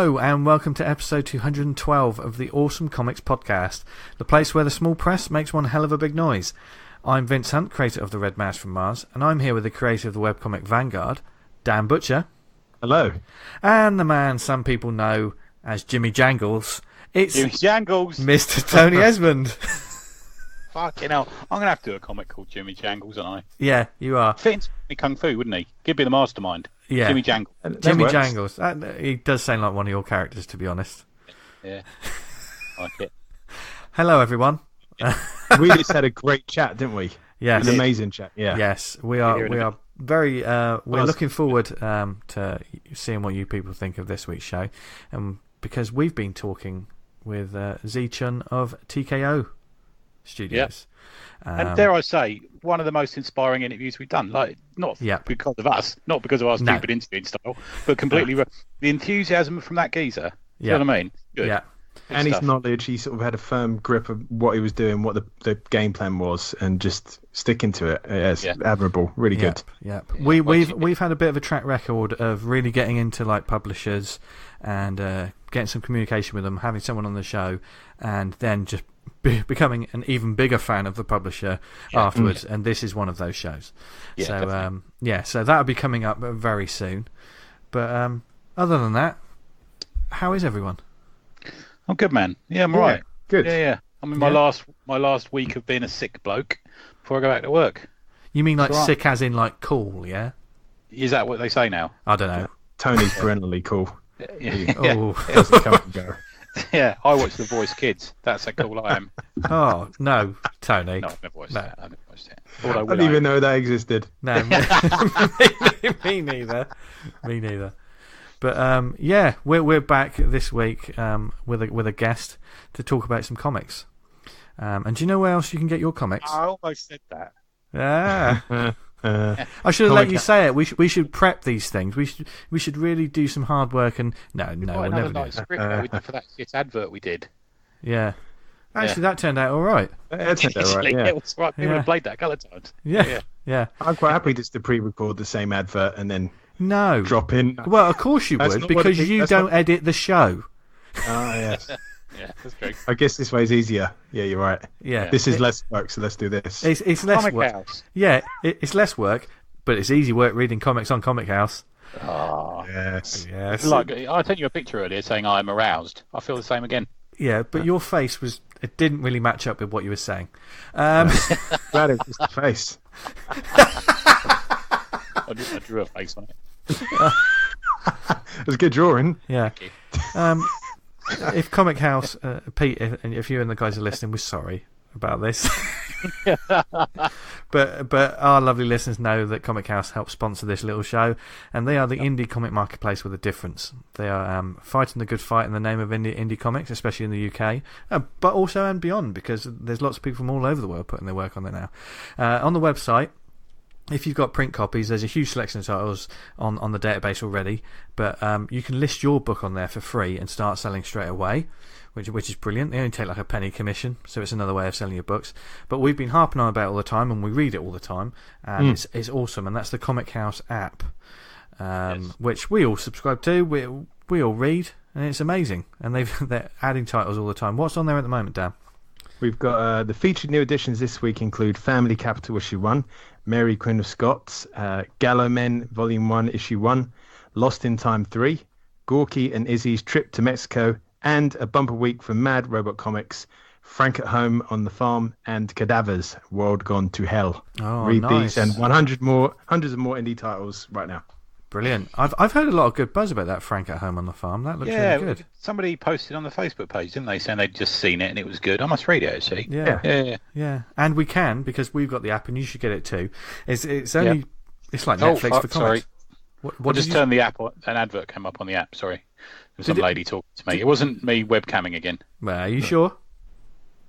Hello and welcome to episode 212 of the Awesome Comics Podcast, the place where the small press makes one hell of a big noise. I'm Vince Hunt, creator of The Red Mouse from Mars, and I'm here with the creator of the webcomic Vanguard, Dan Butcher. Hello. And the man some people know as Jimmy Jangles. It's Jimmy Jangles, Mr. Tony Esmond. Fucking hell. I'm going to have to do a comic called Jimmy Jangles, aren't I? Yeah, you are. Fit into Kung Fu, wouldn't he? He'd be the mastermind. Yeah. Jimmy Jangles. Jimmy Jangles. He does sound like one of your characters, to be honest. Yeah. I like it. Hello, everyone. We just had a great chat, didn't we? Yes. An amazing chat. Yeah. Yes, we are. We are very. We're looking forward to seeing what you people think of this week's show, because we've been talking with Z Chun of TKO Studios. Yep. And dare I say, one of the most inspiring interviews we've done. Like, not because of us, not because of our stupid interviewing style, but completely the enthusiasm from that geezer. You know what I mean? Good. Yeah. And his knowledge, he sort of had a firm grip of what he was doing, what the game plan was, and just sticking to it. It's admirable, really good. Yep. We've had a bit of a track record of really getting into like publishers and getting some communication with them, having someone on the show, and then just becoming an even bigger fan of the publisher afterwards. And this is one of those shows. So so that'll be coming up very soon. But other than that, how is everyone? I'm good, man. Yeah, I'm alright. Good. Yeah. I'm in my last week of being a sick bloke before I go back to work. You mean like sick as in like cool, yeah? Is that what they say now? I don't know. Tony's perennially cool. Oh. He doesn't come and go. Yeah, I watch The Voice Kids. That's how cool I am. Oh, no, Tony. No, I've never watched that. I've never watched it. I didn't even know that existed. No, me neither. Me neither. But we're back this week with a guest to talk about some comics. And do you know where else you can get your comics? I almost said that. I should have let you say it. We should prep these things. We should really do some hard work. And we'll never do it. Script for that shit advert we did. Yeah. Actually, that turned out all right. It turned out all right. Yeah. It was right. People have played that a couple of times. Yeah. I'm quite happy just to pre-record the same advert and then drop in. Well, of course you would, because you don't edit the show. Oh, yes. Yeah, that's true. I guess this way's easier. Yeah, you're right. Yeah. This is less work, so let's do this. It's less Comic work. House. Yeah, it's less work, but it's easy work reading comics on Comic House. Oh, yes. Like, I sent you a picture earlier saying I'm aroused. I feel the same again. Yeah, but your face it didn't really match up with what you were saying. Glad it was the face. I drew a face on it. It was a good drawing. Yeah. If Comic House, Pete, if you and the guys are listening, we're sorry about this. but our lovely listeners know that Comic House helps sponsor this little show, and they are the indie comic marketplace with a difference. They are fighting the good fight in the name of indie comics, especially in the UK, but also and beyond, because there's lots of people from all over the world putting their work on there now. On the website, if you've got print copies, there's a huge selection of titles on the database already, but you can list your book on there for free and start selling straight away, which is brilliant. They only take like a penny commission, so it's another way of selling your books. But we've been harping on about it all the time, and we read it all the time, and it's awesome. And that's the Comic House app, which we all subscribe to. We all read, and it's amazing. And they're adding titles all the time. What's on there at the moment, Dan? We've got the featured new editions this week include Family Capital Issue 1, Mary Queen of Scots, Gallo Men Volume 1 Issue 1, Lost in Time 3, Gorky and Izzy's Trip to Mexico, and a bumper week from Mad Robot Comics, Frank at Home on the Farm, and Cadavers, World Gone to Hell. Oh, read nice. these and hundreds of more indie titles right now. Brilliant. I've heard a lot of good buzz about that Frank at Home on the Farm. That looks really good. Somebody posted on the Facebook page, didn't they, saying they'd just seen it and it was good. I must read it, actually. Yeah. And we can, because we've got the app and you should get it too. It's only it's like Netflix for comics. Sorry. What just turned the app on, an advert came up on the app, sorry. There was some lady talking to me. It wasn't me webcamming again. Well, are you sure?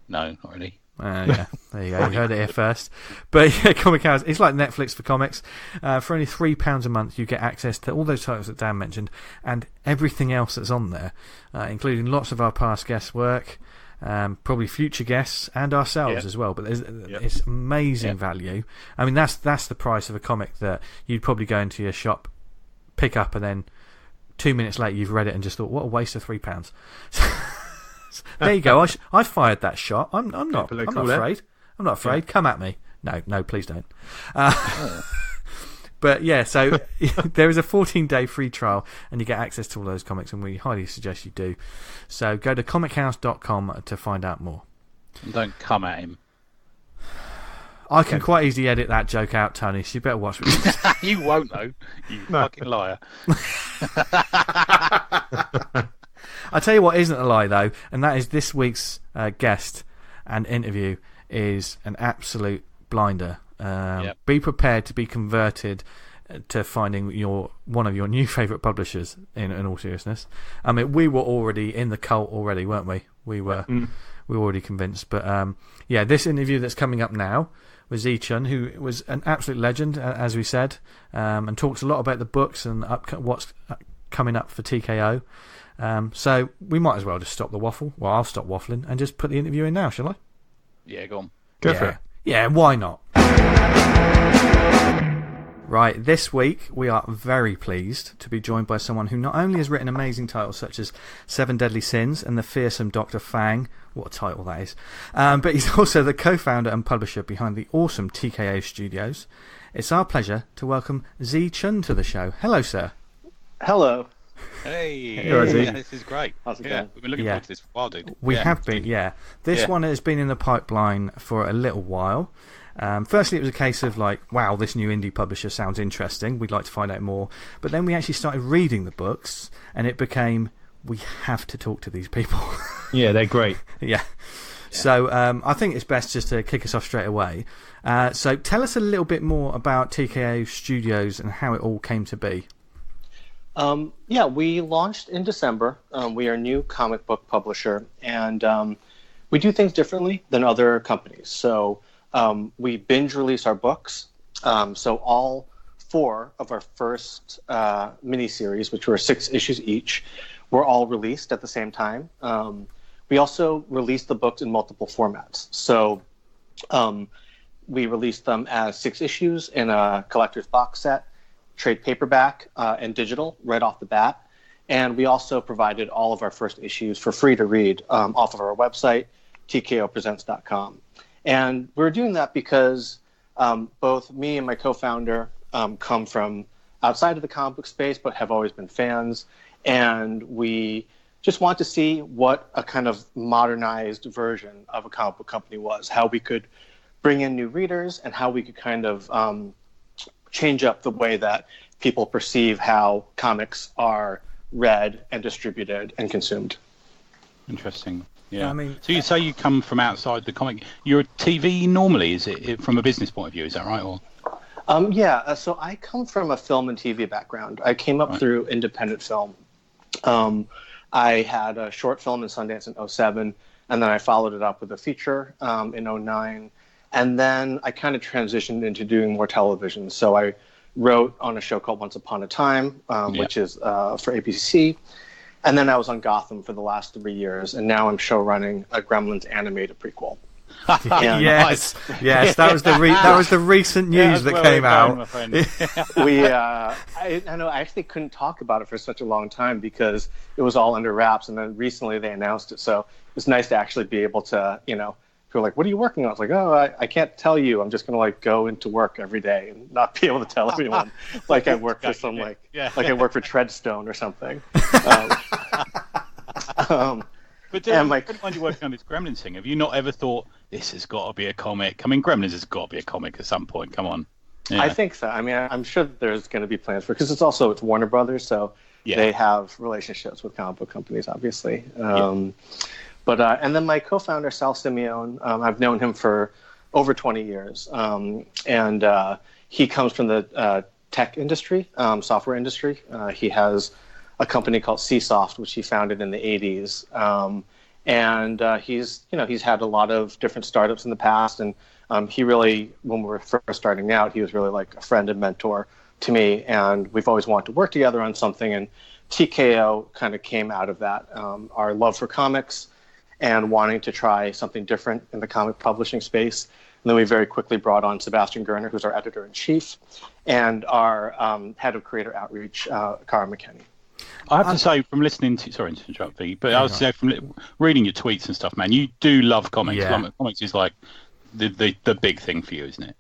No, not really. Yeah, there you go. You heard it here first. But yeah, Comic House, it's like Netflix for comics. For only £3 a month, you get access to all those titles that Dan mentioned and everything else that's on there, including lots of our past guest work, probably future guests, and ourselves as well. But it's amazing value. I mean, that's the price of a comic that you'd probably go into your shop, pick up, and then 2 minutes later, you've read it and just thought, what a waste of £3. There you go. I fired that shot. I'm not afraid. I'm not afraid. Yeah. Come at me. No, please don't. But yeah, so there is a 14-day free trial, and you get access to all those comics, and we highly suggest you do. So go to comichouse.com to find out more. And don't come at him. I can quite easily edit that joke out, Tony, so you better watch it. You won't, though. You fucking liar. I'll tell you what isn't a lie, though, and that is this week's guest and interview is an absolute blinder. Be prepared to be converted to finding one of your new favourite publishers, in all seriousness. I mean, we were already in the cult already, weren't we? We were already convinced. But this interview that's coming up now with Tze Chun, who was an absolute legend, as we said, and talks a lot about the books and what's coming up for TKO. So we might as well just stop the waffle. Well, I'll stop waffling and just put the interview in now, shall I? Yeah, go on. Go for it. Yeah, why not? Right, this week we are very pleased to be joined by someone who not only has written amazing titles such as Seven Deadly Sins and The Fearsome Dr. Fang, what a title that is, but he's also the co-founder and publisher behind the awesome TKO Studios. It's our pleasure to welcome Tze Chun to the show. Hello, sir. Hello. Hey, this is great. How's it going? We've been looking forward to this for a while, dude. We have been, yeah. This one has been in the pipeline for a little while. Firstly, it was a case of like, wow, this new indie publisher sounds interesting. We'd like to find out more. But then we actually started reading the books, and it became, we have to talk to these people. Yeah, they're great. Yeah. So I think it's best just to kick us off straight away. So tell us a little bit more about TKO Studios and how it all came to be. We launched in December. We are a new comic book publisher, and we do things differently than other companies. So we binge release our books. So all 4 of our first miniseries, which were 6 issues each, were all released at the same time. We also released the books in multiple formats. So we released them as 6 issues in a collector's box set, trade paperback, and digital right off the bat. And we also provided all of our first issues for free to read off of our website, tkopresents.com. And we're doing that because both me and my co-founder come from outside of the comic book space, but have always been fans. And we just want to see what a kind of modernized version of a comic book company was, how we could bring in new readers and how we could kind of change up the way that people perceive how comics are read and distributed and consumed. Interesting. Yeah. I mean, so you say you come from outside the comic. You're a TV normally, is it from a business point of view? Is that right? Or so I come from a film and TV background. I came up through independent film. I had a short film in Sundance in 2007, and then I followed it up with a feature in 2009. And then I kind of transitioned into doing more television. So I wrote on a show called Once Upon a Time, which is for ABC. And then I was on Gotham for the last 3 years. And now I'm show running a Gremlins animated prequel. Yes, that was the recent news that came out. I know I actually couldn't talk about it for such a long time because it was all under wraps. And then recently they announced it. So it's nice to actually be able to, who are like, what are you working on? I was like, I can't tell you. I'm just going to go into work every day and not be able to tell everyone like I work for some like I work for Treadstone or something. But when you're working on this Gremlins thing, have you not ever thought this has got to be a comic? I mean, Gremlins has got to be a comic at some point. Come on. Yeah. I think so. I mean, I'm sure there's going to be plans for it because it's Warner Brothers, so they have relationships with comic book companies, obviously. But and then my co-founder Sal Simeone, I've known him for over 20 years, and he comes from the tech industry, software industry. He has a company called Csoft, which he founded in the 80s, and he's had a lot of different startups in the past. And he really, when we were first starting out, he was really like a friend and mentor to me, and we've always wanted to work together on something. And TKO kind of came out of that, our love for comics and wanting to try something different in the comic publishing space. And then we very quickly brought on Sebastian Gerner, who's our editor-in-chief, and our head of creator outreach, Cara McKenney. I have to say, from listening to, sorry to interrupt you, but I would say from reading your tweets and stuff, man, you do love comics. Yeah. Comics is like the big thing for you, isn't it?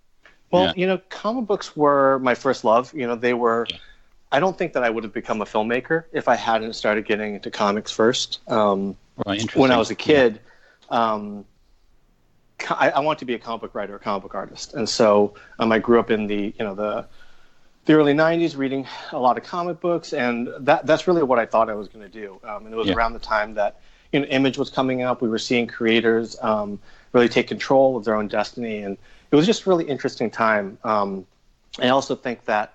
Well, comic books were my first love. They were. Yeah. I don't think that I would have become a filmmaker if I hadn't started getting into comics first. Right, interesting. When I was a kid, I wanted to be a comic book writer, a comic book artist, and so I grew up in the early '90s, reading a lot of comic books, and that's really what I thought I was going to do. And it was around the time that Image was coming up. We were seeing creators really take control of their own destiny, and it was just a really interesting time. I also think that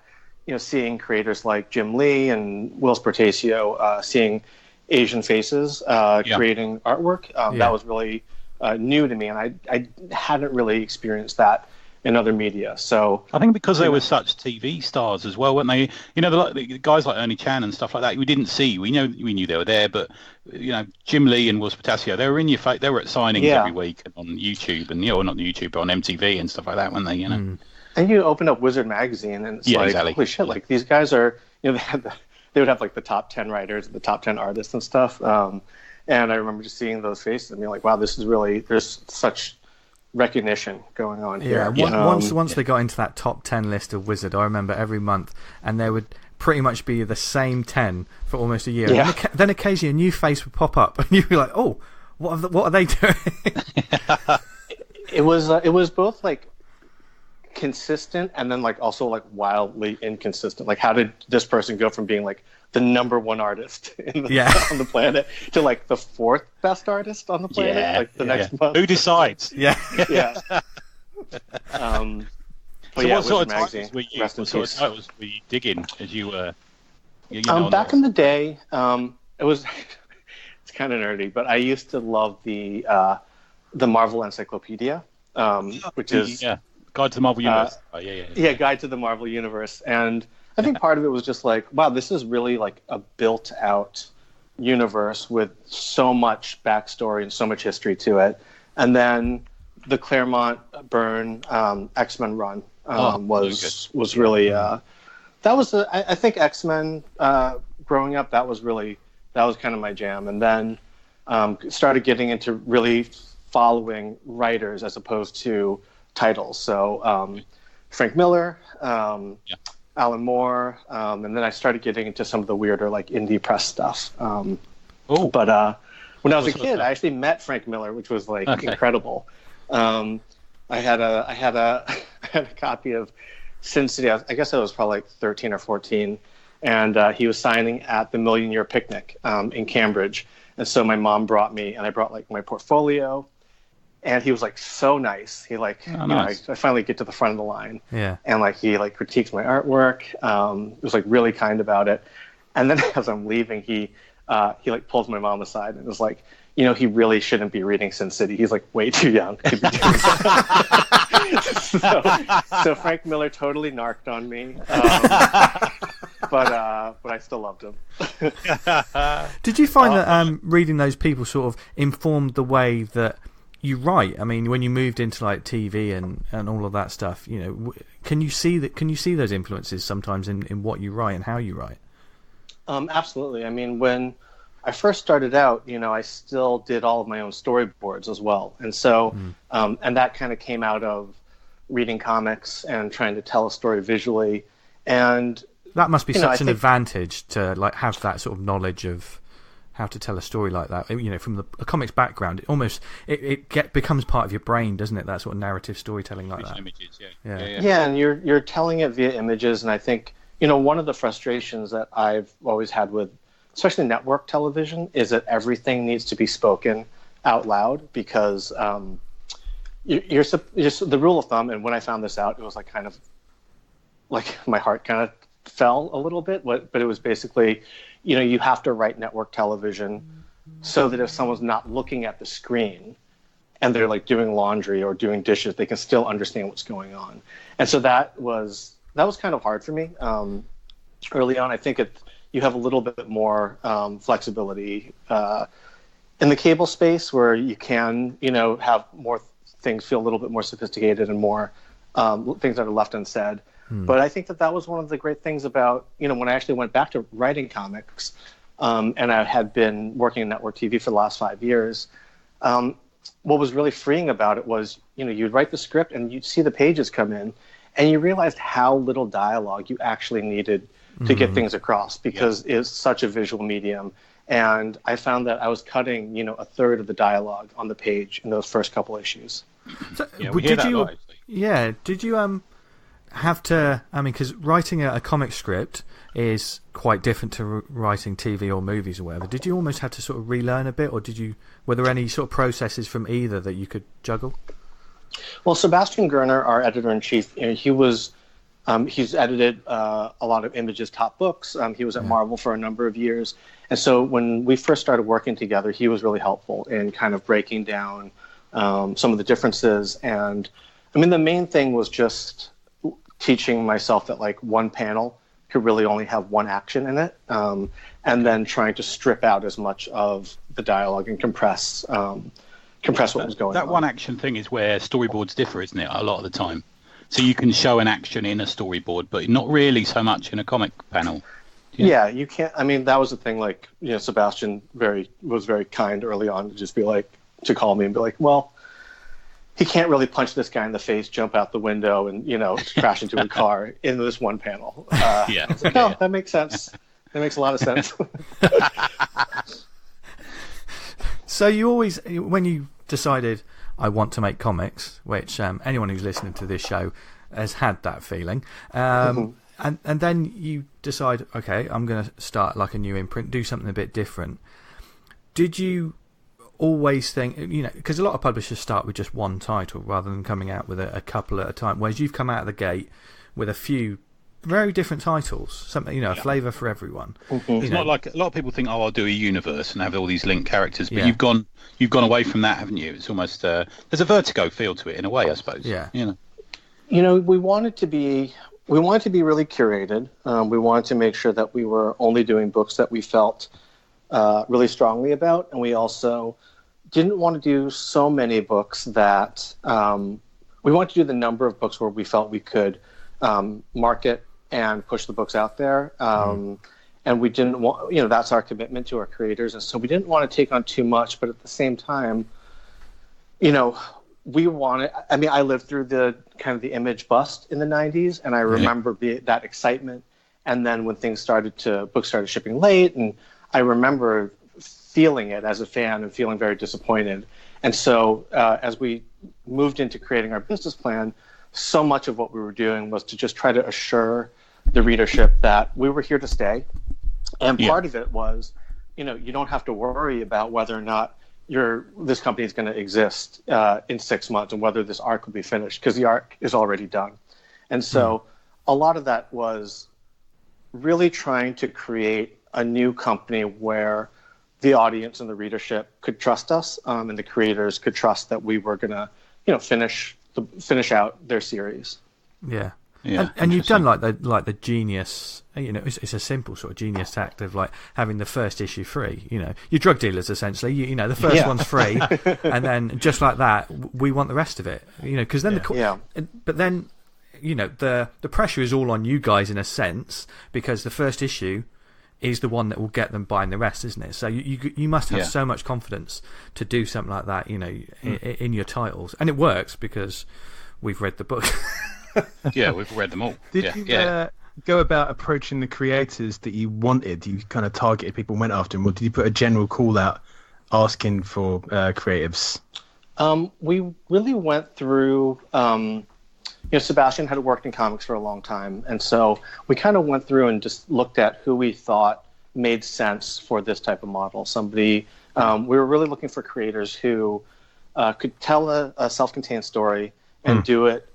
seeing creators like Jim Lee and Will Spertasio, seeing Asian faces creating artwork, that was really new to me, and I hadn't really experienced that in other media. So I think because they were such TV stars as well, weren't they? The guys like Ernie Chan and stuff like that, we didn't see. We knew they were there, but Jim Lee and Will Spertasio, they were in your face. They were at signings every week on YouTube, and not YouTube, but on MTV and stuff like that, weren't they? And you open up Wizard magazine, and it's exactly. Holy shit! Like these guys are, they would have like the top 10 writers, the top 10 artists and stuff. And I remember just seeing those faces and being like, wow, this is really, there's such recognition going on here. Once they got into that top 10 list of Wizard, I remember every month, and there would pretty much be the same 10 for almost a year. Yeah. And then occasionally a new face would pop up, and you'd be like, oh, what are they doing? It was both like consistent and then like also like wildly inconsistent. Like, how did this person go from being like the number one artist on the planet to like the fourth best artist on the planet like the next month? Who decides? Yeah. But what sort of titles were you digging as you were back in the day? It was it's kind of nerdy, but I used to love the Marvel Encyclopedia, which is Guide to the Marvel Universe. Guide to the Marvel Universe. And I think part of it was just like, wow, this is really like a built-out universe with so much backstory and so much history to it. And then the Claremont Byrne X-Men run was really I think X-Men growing up, that was kind of my jam. And then started getting into really following writers as opposed to titles. So Frank Miller, Alan Moore, and then I started getting into some of the weirder like indie press stuff. But when I was a kid, I actually met Frank Miller, which was like incredible. I had a copy of Sin City. I guess I was probably like 13 or 14, and he was signing at the Million Year Picnic in Cambridge. And so my mom brought me, and I brought like my portfolio. And he was like so nice. He like, nice. I finally get to the front of the line. Yeah. And like he like critiques my artwork. Was like really kind about it. And then as I'm leaving, he like pulls my mom aside and was like, he really shouldn't be reading Sin City. He's like way too young to be doing that. So Frank Miller totally narked on me. But I still loved him. Did you find that reading those people sort of informed the way that you write? I mean, when you moved into like TV and all of that stuff, can you see those influences sometimes in what you write and how you write? Absolutely. I mean, when I first started out, I still did all of my own storyboards as well. And so, and that kind of came out of reading comics and trying to tell a story visually. And that must be such an advantage to like have that sort of knowledge of how to tell a story like that. From a comics background, it becomes part of your brain, doesn't it? That sort of narrative storytelling like that. Images, and you're telling it via images. And I think one of the frustrations that I've always had with, especially network television, is that everything needs to be spoken out loud because you're just the rule of thumb. And when I found this out, it was like kind of like my heart kind of fell a little bit, but it was basically, you have to write network television so that if someone's not looking at the screen and they're like doing laundry or doing dishes, they can still understand what's going on. And so that was kind of hard for me early on. I think you have a little bit more flexibility in the cable space where you can, have more things feel a little bit more sophisticated and more things that are left unsaid. But I think that was one of the great things about, when I actually went back to writing comics, and I had been working in network TV for the last 5 years. What was really freeing about it was, you'd write the script and you'd see the pages come in, and you realized how little dialogue you actually needed to get things across, because it's such a visual medium. And I found that I was cutting, a third of the dialogue on the page in those first couple issues. So, did you have to? I mean, because writing a comic script is quite different to writing TV or movies or whatever. Did you almost have to sort of relearn a bit, or were there any sort of processes from either that you could juggle? Well, Sebastian Gerner, our editor-in-chief, he's edited a lot of Image's top books. He was at Marvel for a number of years. And so when we first started working together, he was really helpful in kind of breaking down some of the differences. And I mean, the main thing was just teaching myself that like one panel could really only have one action in it, and then trying to strip out as much of the dialogue and compress what was going on. That one action thing is where storyboards differ, isn't it, a lot of the time? So you can show an action in a storyboard, but not really so much in a comic panel. Yeah, you can't. I mean, that was the thing. Like, Sebastian was very kind early on to just be like, to call me and be like, well, he can't really punch this guy in the face, jump out the window, and crash into a car in this one panel. That makes sense. That makes a lot of sense. So you always, when you decided I want to make comics, which anyone who's listening to this show has had that feeling, and then you decide, okay, I'm going to start like a new imprint, do something a bit different. Did you always think, because a lot of publishers start with just one title rather than coming out with a couple at a time, whereas you've come out of the gate with a few very different titles, something, a flavour for everyone. It's not like a lot of people think, I'll do a universe and have all these linked characters, but you've gone away from that, haven't you? It's almost there's a Vertigo feel to it in a way, I suppose. We wanted to be really curated. We wanted to make sure that we were only doing books that we felt really strongly about, and we also didn't want to do so many books that we wanted to do the number of books where we felt we could market and push the books out there. And we didn't want, that's our commitment to our creators. And so we didn't want to take on too much, but at the same time, we wanted, I lived through the kind of the Image bust in the 90s, and I remember that excitement. And then when books started shipping late, and I remember feeling it as a fan and feeling very disappointed. And so as we moved into creating our business plan, so much of what we were doing was to just try to assure the readership that we were here to stay. And part of it was, you don't have to worry about whether or not this company is going to exist in 6 months and whether this arc will be finished, because the arc is already done. And so a lot of that was really trying to create a new company where the audience and the readership could trust us, and the creators could trust that we were going to, finish out their series. And you've done like the genius, it's a simple sort of genius act of like having the first issue free. You're drug dealers essentially. The first one's free, and then just like that, we want the rest of it. Because then but then the pressure is all on you guys in a sense, because the first issue is the one that will get them buying the rest, isn't it? So you must have so much confidence to do something like that, in your titles, and it works because we've read the book. We've read them all. Did you go about approaching the creators that you wanted? You kind of targeted people and went after them, or did you put a general call out asking for creatives? We really went through. Sebastian had worked in comics for a long time, and so we kind of went through and just looked at who we thought made sense for this type of model. We were really looking for creators who could tell a self-contained story and do it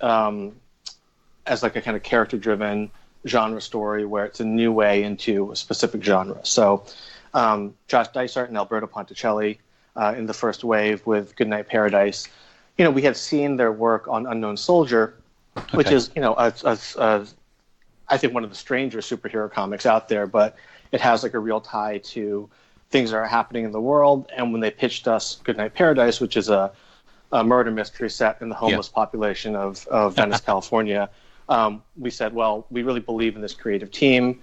as like a kind of character-driven genre story where it's a new way into a specific genre. So Josh Dysart and Alberto Ponticelli in the first wave with Goodnight Paradise, we had seen their work on Unknown Soldier, which is, I think one of the stranger superhero comics out there, but it has like a real tie to things that are happening in the world. And when they pitched us Goodnight Paradise, which is a murder mystery set in the homeless population of Venice, California. We said, well, we really believe in this creative team.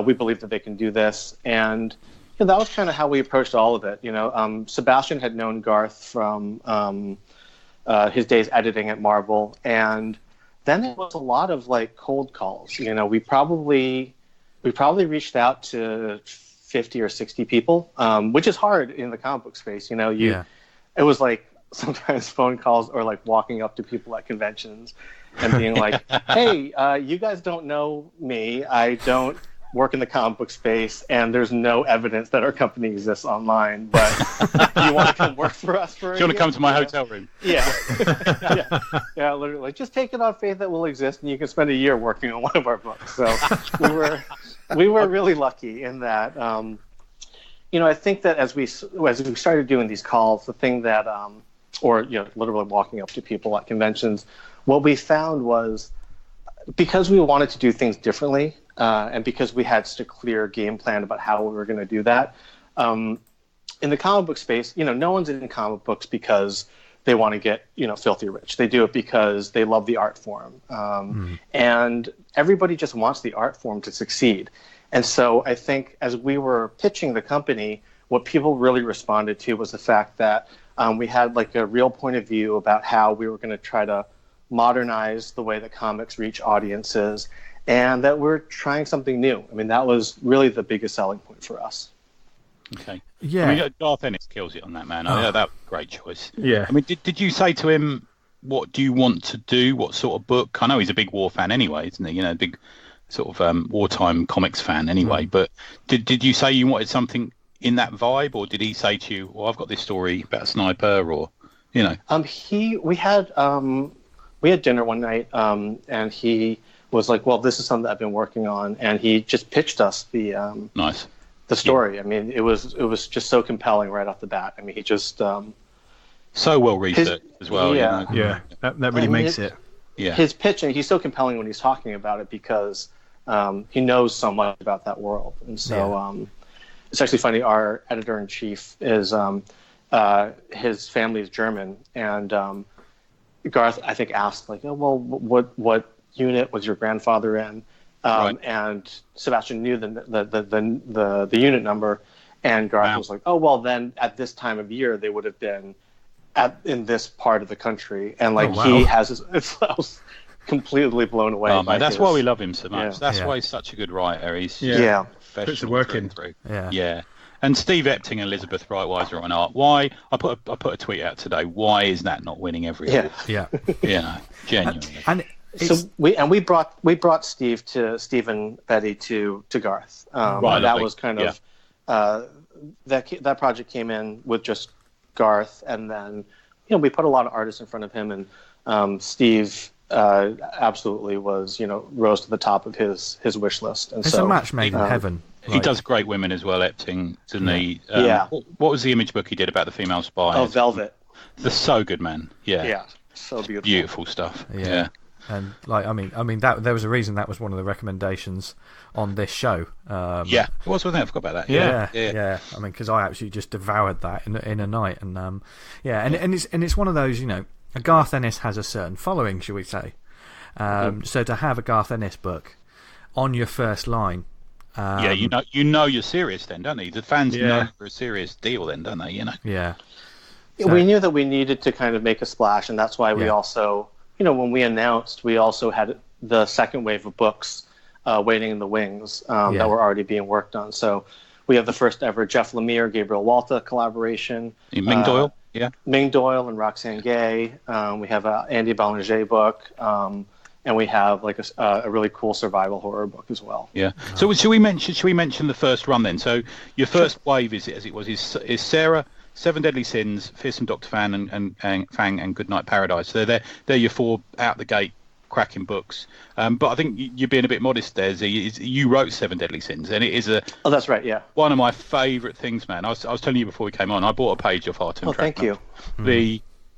We believe that they can do this. And that was kind of how we approached all of it. Sebastian had known Garth from his days editing at Marvel. And then it was a lot of like cold calls. We probably reached out to 50 or 60 people, which is hard in the comic book space. It was like sometimes phone calls or like walking up to people at conventions and being like, hey, you guys don't know me. I don't work in the comic book space, and there's no evidence that our company exists online, but you want to come work for us for a year? Do you want to come to my hotel room? Yeah. Yeah, literally. Just take it on faith that we'll exist, and you can spend a year working on one of our books. So we were really lucky in that. I think that as we started doing these calls, the thing that, literally walking up to people at conventions, what we found was because we wanted to do things differently, and because we had such a clear game plan about how we were going to do that, in the comic book space, no one's in comic books because they want to get, filthy rich. They do it because they love the art form. And everybody just wants the art form to succeed. And so I think as we were pitching the company, what people really responded to was the fact that we had like a real point of view about how we were going to try to modernize the way that comics reach audiences, and that we're trying something new. I mean, that was really the biggest selling point for us. Okay. Yeah. I mean, Garth Ennis kills it on that, man. That was a great choice. Yeah. I mean, did you say to him, what do you want to do? What sort of book? I know he's a big war fan anyway, isn't he? Big sort of wartime comics fan anyway. But did you say you wanted something in that vibe, or did he say to you, well, I've got this story about a sniper, or, We had dinner one night, and he was like, well, this is something that I've been working on. And he just pitched us the story. Yeah. I mean, it was just so compelling right off the bat. I mean, he just... so well researched as well. Yeah. Yeah, that really makes it. Yeah. His pitching, he's so compelling when he's talking about it because he knows so much about that world. And so it's actually funny, our editor-in-chief is... his family is German, and Garth, I think, asked like, "Oh, well, what unit was your grandfather in?" Right. And Sebastian knew the unit number, and Garth was like, "Oh, well, then at this time of year they would have been in this part of the country," and like he has his. I was completely blown away. Oh, man, that's why we love him so much. Yeah. That's why he's such a good writer. He's puts the work in. Through. Yeah. And Steve Epting and Elizabeth Brightweiser on art. Why? I put a tweet out today. Why is that not winning every award? Yeah. Genuinely. And so we brought Stephen Betty to Garth. Right. That was kind of that project came in with just Garth, and then we put a lot of artists in front of him, and Steve absolutely was rose to the top of his wish list. And it's a match made in heaven. He does great women as well, Epting, doesn't he? What was the image book he did about the female spy? Oh, Velvet. They're so good, man. Yeah, so beautiful. Beautiful stuff. Yeah. And that there was a reason that was one of the recommendations on this show. It was, wasn't it? I forgot about that. Yeah. I mean, because I actually just devoured that in a night, and it's one of those, Garth Ennis has a certain following, shall we say? So to have a Garth Ennis book on your first line. You're serious then, don't you? The fans know you're a serious deal then, don't they? Yeah. So, we knew that we needed to kind of make a splash, and that's why we also, when we announced, we also had the second wave of books waiting in the wings that were already being worked on. So we have the first ever Jeff Lemire, Gabriel Walta collaboration. Ming Doyle? Ming Doyle and Roxane Gay. We have an Andy Ballinger book. And we have like a really cool survival horror book as well. Yeah. So should we mention the first run then? So your first wave is Sara, Seven Deadly Sins, Fearsome Dr. Fang and Fang and Goodnight Paradise. So they're your four out the gate cracking books. But I think you're being a bit modest there. You wrote Seven Deadly Sins, and it is Oh, that's right. Yeah. One of my favourite things, man. I was telling you before we came on. I bought a page of Heart and Track. Thank you.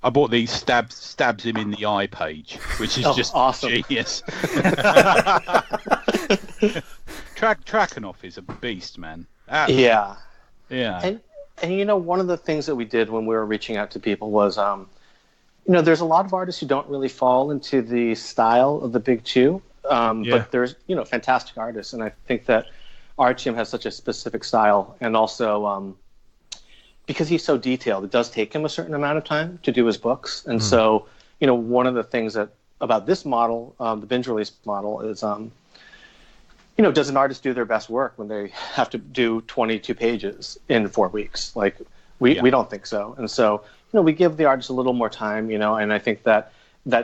I bought the stabs him in the eye page, which is just awesome. Genius. Trackenoff is a beast, man. Yeah. Yeah. And one of the things that we did when we were reaching out to people was there's a lot of artists who don't really fall into the style of the big two, but there's, fantastic artists. And I think that Artyom has such a specific style, and also because he's so detailed, it does take him a certain amount of time to do his books. And so, one of the things about this model, the binge release model, is, does an artist do their best work when they have to do 22 pages in 4 weeks? Like, we don't think so. And so, we give the artist a little more time, and I think that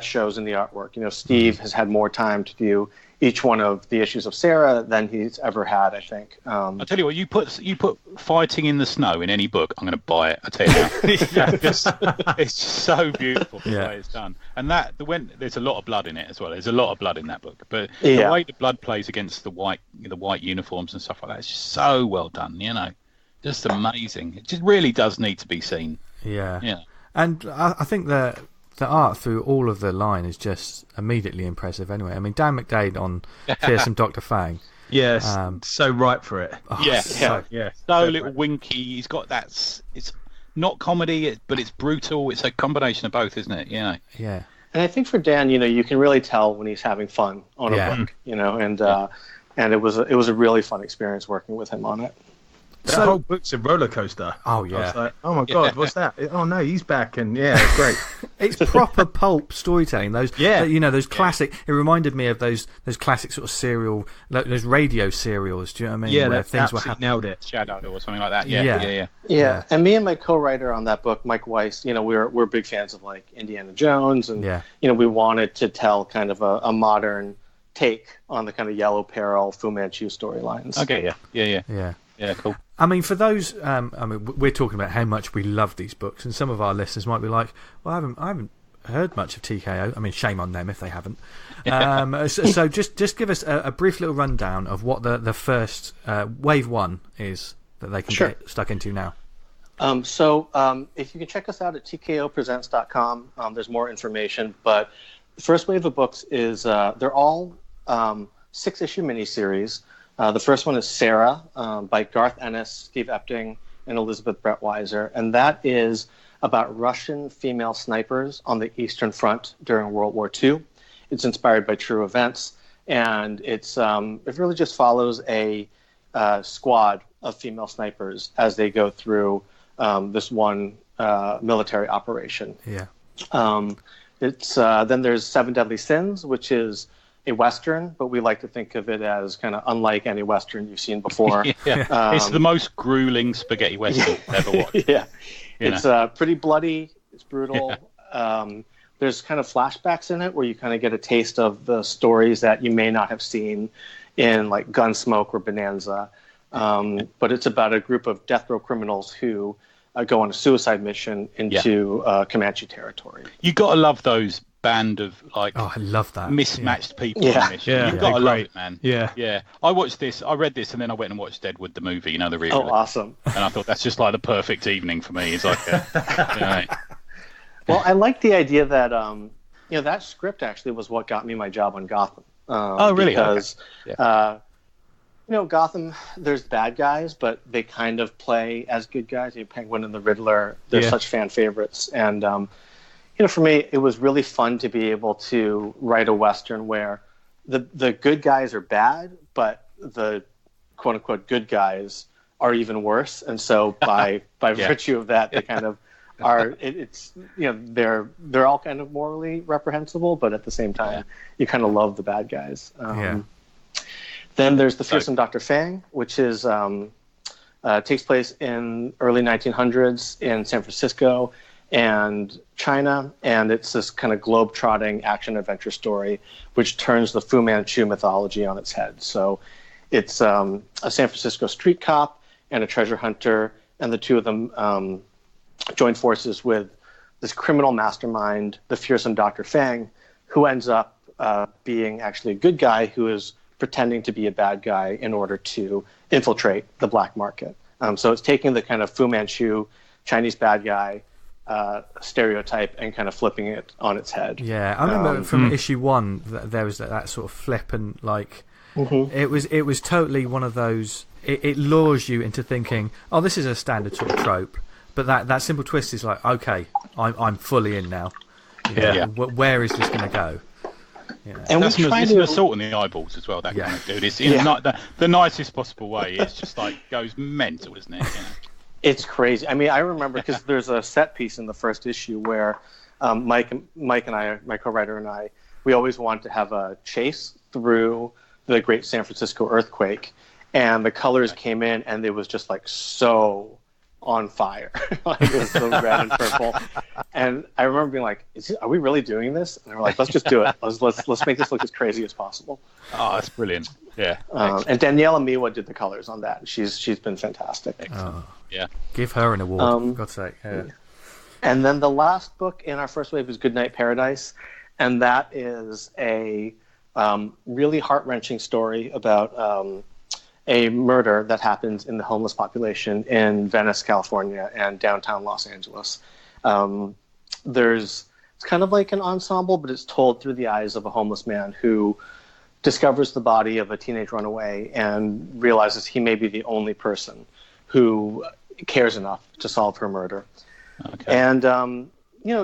shows in the artwork. Steve has had more time to do each one of the issues of Sara than he's ever had, I think. I'll tell you what, you put fighting in the snow in any book, I'm going to buy it. I tell you now. It's so beautiful the way it's done, and there's a lot of blood in it as well. There's a lot of blood in that book, but the way the blood plays against the white uniforms and stuff like that, it's just so well done. Just amazing. It just really does need to be seen. Yeah. And I think that the art through all of the line is just immediately impressive anyway. I mean, Dan McDade on Fearsome Dr. Fang. Yes, so right for it. So little winky. He's got that. It's not comedy, but it's brutal. It's a combination of both, isn't it? Yeah. Yeah. And I think for Dan, you can really tell when he's having fun on a book, and it was a really fun experience working with him on it. That whole book's a roller coaster. Oh yeah! I was like, oh my god, what's that? Oh no, he's back, and it's great. It's proper pulp storytelling. Those those classic. It reminded me of those classic sort of serial, those radio serials. Do you know what I mean? Yeah, where things were happening. Nailed it. Shadow or something like that. Yeah. And me and my co-writer on that book, Mike Weiss, we're big fans of like Indiana Jones, and we wanted to tell kind of a modern take on the kind of Yellow Peril, Fu Manchu storylines. Okay. Yeah, cool. I mean, for those, we're talking about how much we love these books, and some of our listeners might be like, "Well, I haven't heard much of TKO." I mean, shame on them if they haven't. So just give us a brief little rundown of what the first wave one is that they can get stuck into now. So if you can check us out at tkopresents.com, there's more information. But the first wave of books is they're all 6-issue miniseries. The first one is Sara by Garth Ennis, Steve Epting, and Elizabeth Brettweiser. And that is about Russian female snipers on the Eastern Front during World War II. It's inspired by true events. And it really just follows a squad of female snipers as they go through this one military operation. Yeah. Then there's Seven Deadly Sins, which is a Western, but we like to think of it as kind of unlike any Western you've seen before. It's the most grueling spaghetti Western ever watched. It's pretty bloody. It's brutal. There's kind of flashbacks in it where you kind of get a taste of the stories that you may not have seen in like Gunsmoke or Bonanza. But it's about a group of death row criminals who go on a suicide mission into Comanche territory. You got to love those band of like I love that mismatched people on this. You've got to love it, man. Yeah. I watched this, I read this, and then I went and watched Deadwood the movie, the real. Oh, awesome. And I thought that's just like the perfect evening for me. It's like Well, I like the idea that that script actually was what got me my job on Gotham. Oh, really? Because Gotham, there's bad guys, but they kind of play as good guys. Penguin and the Riddler, they're such fan favorites. And for me, it was really fun to be able to write a Western where the good guys are bad, but the quote-unquote good guys are even worse. And so by virtue of that, they kind of are. They're all kind of morally reprehensible, but at the same time, you kind of love the bad guys. Then there's the Fearsome Dr. Fang, which is takes place in early 1900s in San Francisco and China, and it's this kind of globe-trotting action-adventure story which turns the Fu Manchu mythology on its head. So it's a San Francisco street cop and a treasure hunter, and the two of them join forces with this criminal mastermind, the Fearsome Dr. Fang, who ends up being actually a good guy who is pretending to be a bad guy in order to infiltrate the black market. So it's taking the kind of Fu Manchu Chinese bad guy stereotype and kind of flipping it on its head. Yeah, I remember from issue 1 there was that sort of flip, and like it was totally one of those. It lures you into thinking, oh, this is a standard sort of trope, but that simple twist is like, okay, I'm fully in now. Where is this going to go? Yeah. And it's an assault on the eyeballs as well. That kind of dude. It's in the nicest possible way. It's just like goes mental, isn't it? It's crazy. I mean, I remember because there's a set piece in the first issue where Mike and I, my co-writer and I, we always wanted to have a chase through the Great San Francisco earthquake, and the colors came in, and it was just like so on fire. Like, it was so red and purple. And I remember being like, are we really doing this? And they were like, let's just do it. Let's make this look as crazy as possible. Oh, that's brilliant. Yeah. And Daniela Miwa did the colors on that. She's been fantastic. Yeah. Give her an award, for God's sake. Yeah. And then the last book in our first wave is Goodnight Paradise. And that is a really heart-wrenching story about a murder that happens in the homeless population in Venice, California, and downtown Los Angeles. It's kind of like an ensemble, but it's told through the eyes of a homeless man who discovers the body of a teenage runaway and realizes he may be the only person who cares enough to solve her murder. Okay. And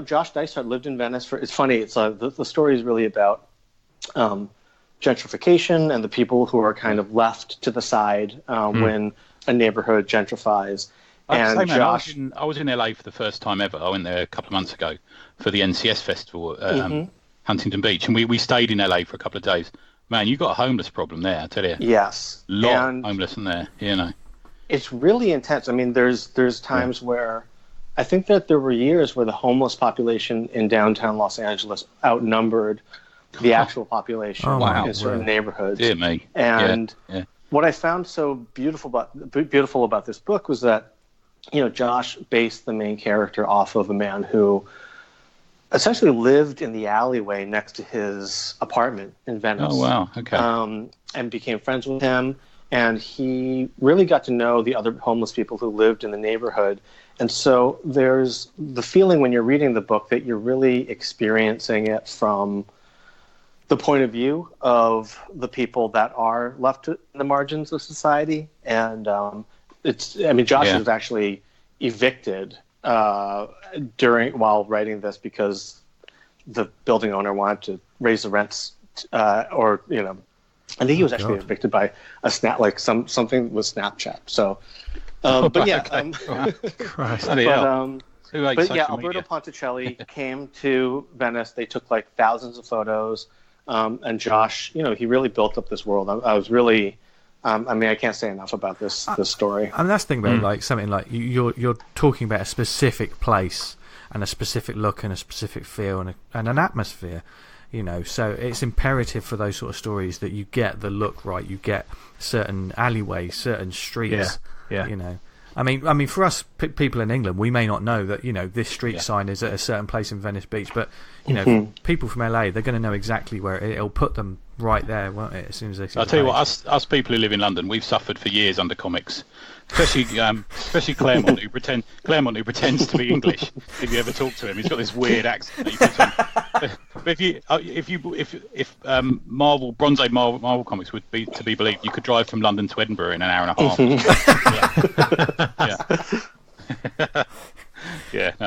Josh Dysart lived in Venice for. It's funny. It's the story is really about gentrification and the people who are kind of left to the side when a neighborhood gentrifies. And Josh, I was in LA for the first time ever. I went there a couple of months ago for the NCS festival at Huntington Beach, and we stayed in LA for a couple of days. Man, you got a homeless problem there, I tell you. Yes, a lot of homeless in there. It's really intense. I mean, there's times where I think that there were years where the homeless population in downtown Los Angeles outnumbered the actual population in certain neighborhoods. Dear me. And what I found so beautiful about this book was that, Josh based the main character off of a man who essentially lived in the alleyway next to his apartment in Venice. Oh, wow. Okay. And became friends with him. And he really got to know the other homeless people who lived in the neighborhood. And so there's the feeling when you're reading the book that you're really experiencing it from the point of view of the people that are left in the margins of society. And Josh was actually evicted while writing this because the building owner wanted to raise the rents, I think he was actually evicted by a something with Snapchat. So, Christ. Alberto Ponticelli came to Venice. They took like thousands of photos. And Josh, he really built up this world. I was really, I can't say enough about this story. And that's the thing about like something like you're talking about a specific place and a specific look and a specific feel and an atmosphere, So it's imperative for those sort of stories that you get the look right. You get certain alleyways, certain streets. Yeah. I mean, for us people in England, we may not know that this street sign is at a certain place in Venice Beach, but people from LA, they're going to know exactly where it'll put them right there, won't it? As soon as they see. I'll tell you what, us people who live in London, we've suffered for years under comics, especially Claremont, who pretends to be English. If you ever talk to him, he's got this weird accent that he puts on. But if Marvel comics would be to be believed, you could drive from London to Edinburgh in an hour and a half.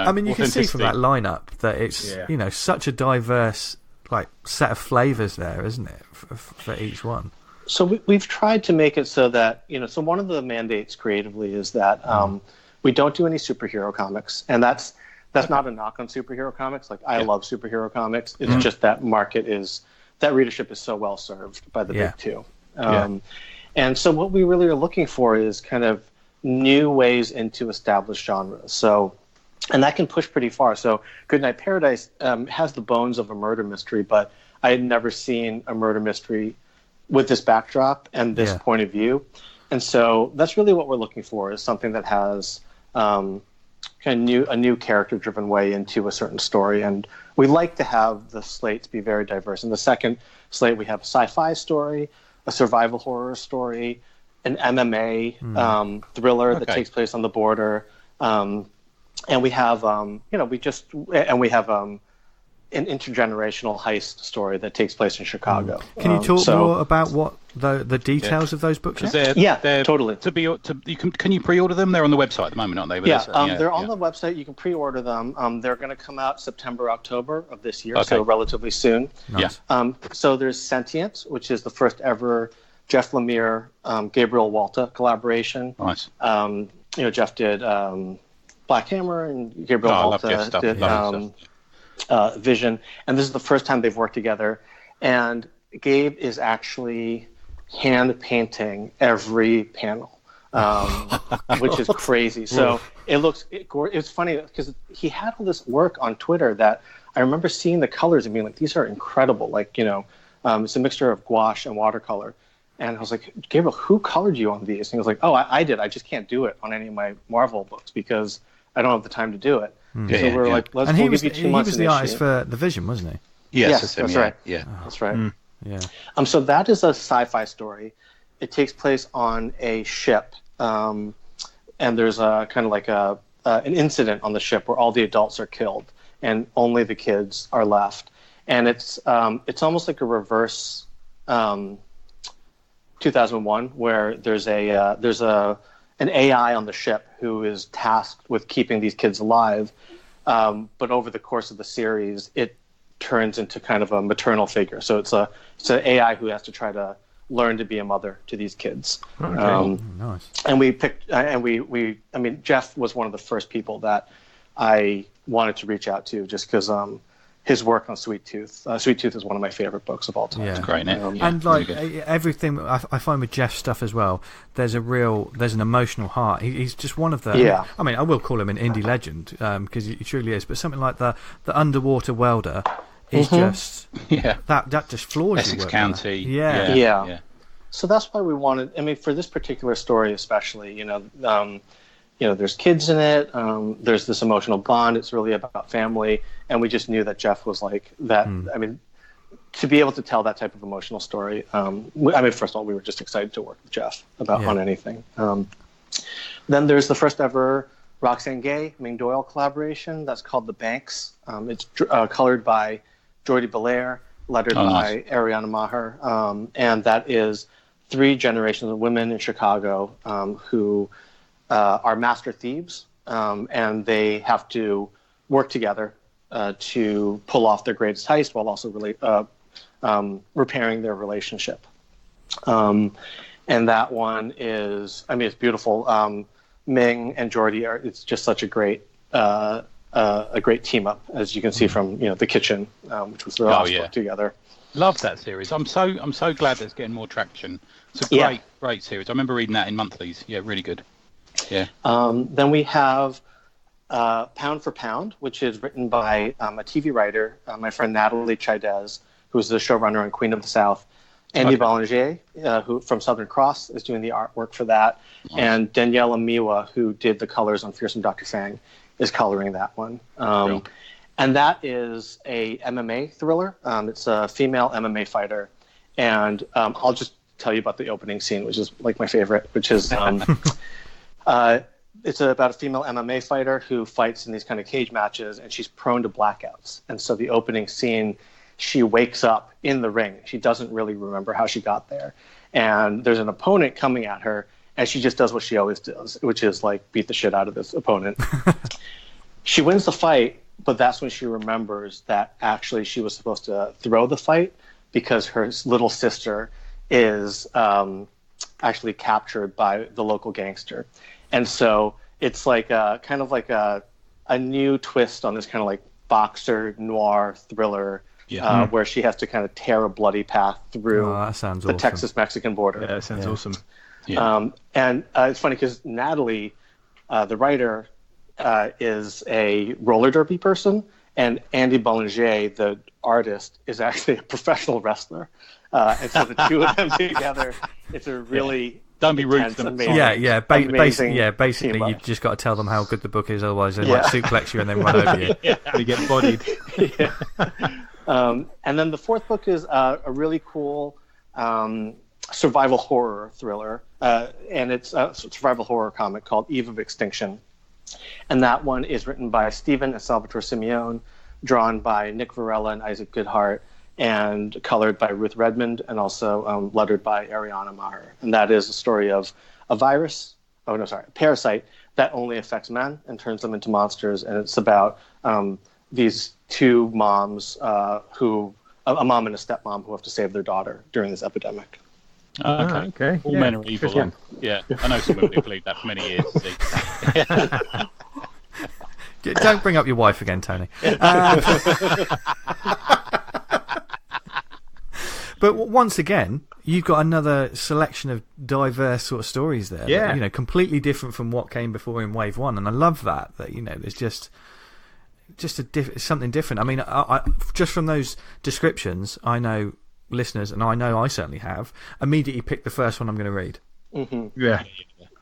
I mean, you can see from that lineup that it's such a diverse set of flavors there, isn't it, for each one? So we've tried to make it so that so one of the mandates creatively is that we don't do any superhero comics, and that's not a knock on superhero comics. I love superhero comics. It's just that readership is so well served by the big two. And so what we really are looking for is kind of new ways into established genres. So, and that can push pretty far. So Goodnight Paradise has the bones of a murder mystery, but I had never seen a murder mystery with this backdrop and this point of view. And so that's really what we're looking for, is something that has a new character-driven way into a certain story. And we like to have the slates be very diverse. In the second slate, we have a sci-fi story, a survival horror story, an MMA thriller that takes place on the border, and we have an intergenerational heist story that takes place in Chicago. Can you talk more about what the details of those books are? They're totally. Can you pre-order them? They're on the website at the moment, aren't they? They're on the website. You can pre-order them. They're going to come out September, October of this year, so relatively soon. Nice. So there's Sentient, which is the first ever Jeff Lemire, Gabriel Walta collaboration. Nice. Jeff did Black Hammer, and Gabriel Walta did Vision, and this is the first time they've worked together. And Gabe is actually hand painting every panel, which is crazy. So it's funny because he had all this work on Twitter that I remember seeing the colors and being like, these are incredible. Like, it's a mixture of gouache and watercolor. And I was like, Gabriel, who colored you on these? And he was like, oh, I did. I just can't do it on any of my Marvel books because I don't have the time to do it. So we're like, we'll give you 2 months. He was the artist for The Vision, wasn't he? Yes, that's right. Yeah, that's right. Yeah. So that is a sci-fi story. It takes place on a ship, and there's a kind of like an incident on the ship where all the adults are killed and only the kids are left. And it's almost like a reverse 2001, where there's an AI on the ship who is tasked with keeping these kids alive. But over the course of the series, it turns into kind of a maternal figure. So it's an AI who has to try to learn to be a mother to these kids. Okay. Nice. And we picked, Jeff was one of the first people that I wanted to reach out to, just because his work on Sweet Tooth. Sweet Tooth is one of my favorite books of all time. Yeah. It's great, isn't it? And like everything, I find with Jeff's stuff as well, there's an emotional heart. He's just one of the. Yeah. I mean, I will call him an indie legend because he truly is. But something like the underwater welder is just that just floors Essex you. County. Yeah. So that's why we wanted. I mean, for this particular story, especially, there's kids in it. There's this emotional bond. It's really about family, and we just knew that Jeff was like that. I mean, to be able to tell that type of emotional story. First of all, we were just excited to work with Jeff on anything. Then there's the first ever Roxane Gay, Ming Doyle collaboration that's called The Banks. It's colored by Jordi Belair, lettered by Ariana Maher, and that is 3 generations of women in Chicago who are master thieves, and they have to work together to pull off their greatest heist while also repairing their relationship. And that one is, it's beautiful. Ming and Jordi it's just such a great team up, as you can see from The Kitchen, which was their last book together. Love that series. I'm so glad that's getting more traction. It's a great series. I remember reading that in monthlies. Yeah, really good. Yeah. Then we have Pound for Pound, which is written by a TV writer, my friend Natalie Chaidez, who's the showrunner on Queen of the South. Andy Bollinger, who from Southern Cross, is doing the artwork for that. Nice. And Daniela Miwa, who did the colors on Fearsome Dr. Fang, is coloring that one. And that is a MMA thriller. It's a female MMA fighter. And I'll just tell you about the opening scene, which is like my favorite, which is it's about a female MMA fighter who fights in these kind of cage matches, and she's prone to blackouts. And so the opening scene, she wakes up in the ring. She doesn't really remember how she got there. And there's an opponent coming at her, and she just does what she always does, which is like beat the shit out of this opponent. She wins the fight, but that's when she remembers that actually she was supposed to throw the fight because her little sister is actually captured by the local gangster. And so it's like kind of like a new twist on this kind of like boxer noir thriller where she has to kind of tear a bloody path through the Texas-Mexican border. Yeah, that sounds awesome. Yeah. And it's funny because Natalie, the writer, is a roller derby person, and Andy Bollinger, the artist, is actually a professional wrestler. And so the two of them together, it's a really don't be rude to them. Amazing basically, you've just got to tell them how good the book is, otherwise they might suplex you and then run over you. They get bodied. And then the fourth book is a really cool survival horror thriller, and it's a survival horror comic called Eve of Extinction. And that one is written by Stephen and Salvatore Simeone, drawn by Nick Varela and Isaac Goodhart, and colored by Ruth Redmond, and also lettered by Ariana Maher. And that is a story of a parasite that only affects men and turns them into monsters. And it's about these two moms a mom and a stepmom who have to save their daughter during this epidemic. Okay. All men are evil. Yeah, I know someone who believed that for many years. Don't bring up your wife again, Tony. But once again, you've got another selection of diverse sort of stories there. Yeah. That, completely different from what came before in Wave 1. And I love that there's just something different. I mean, I just from those descriptions, I know listeners, and I know I certainly have, immediately picked the first one I'm going to read. Mm-hmm.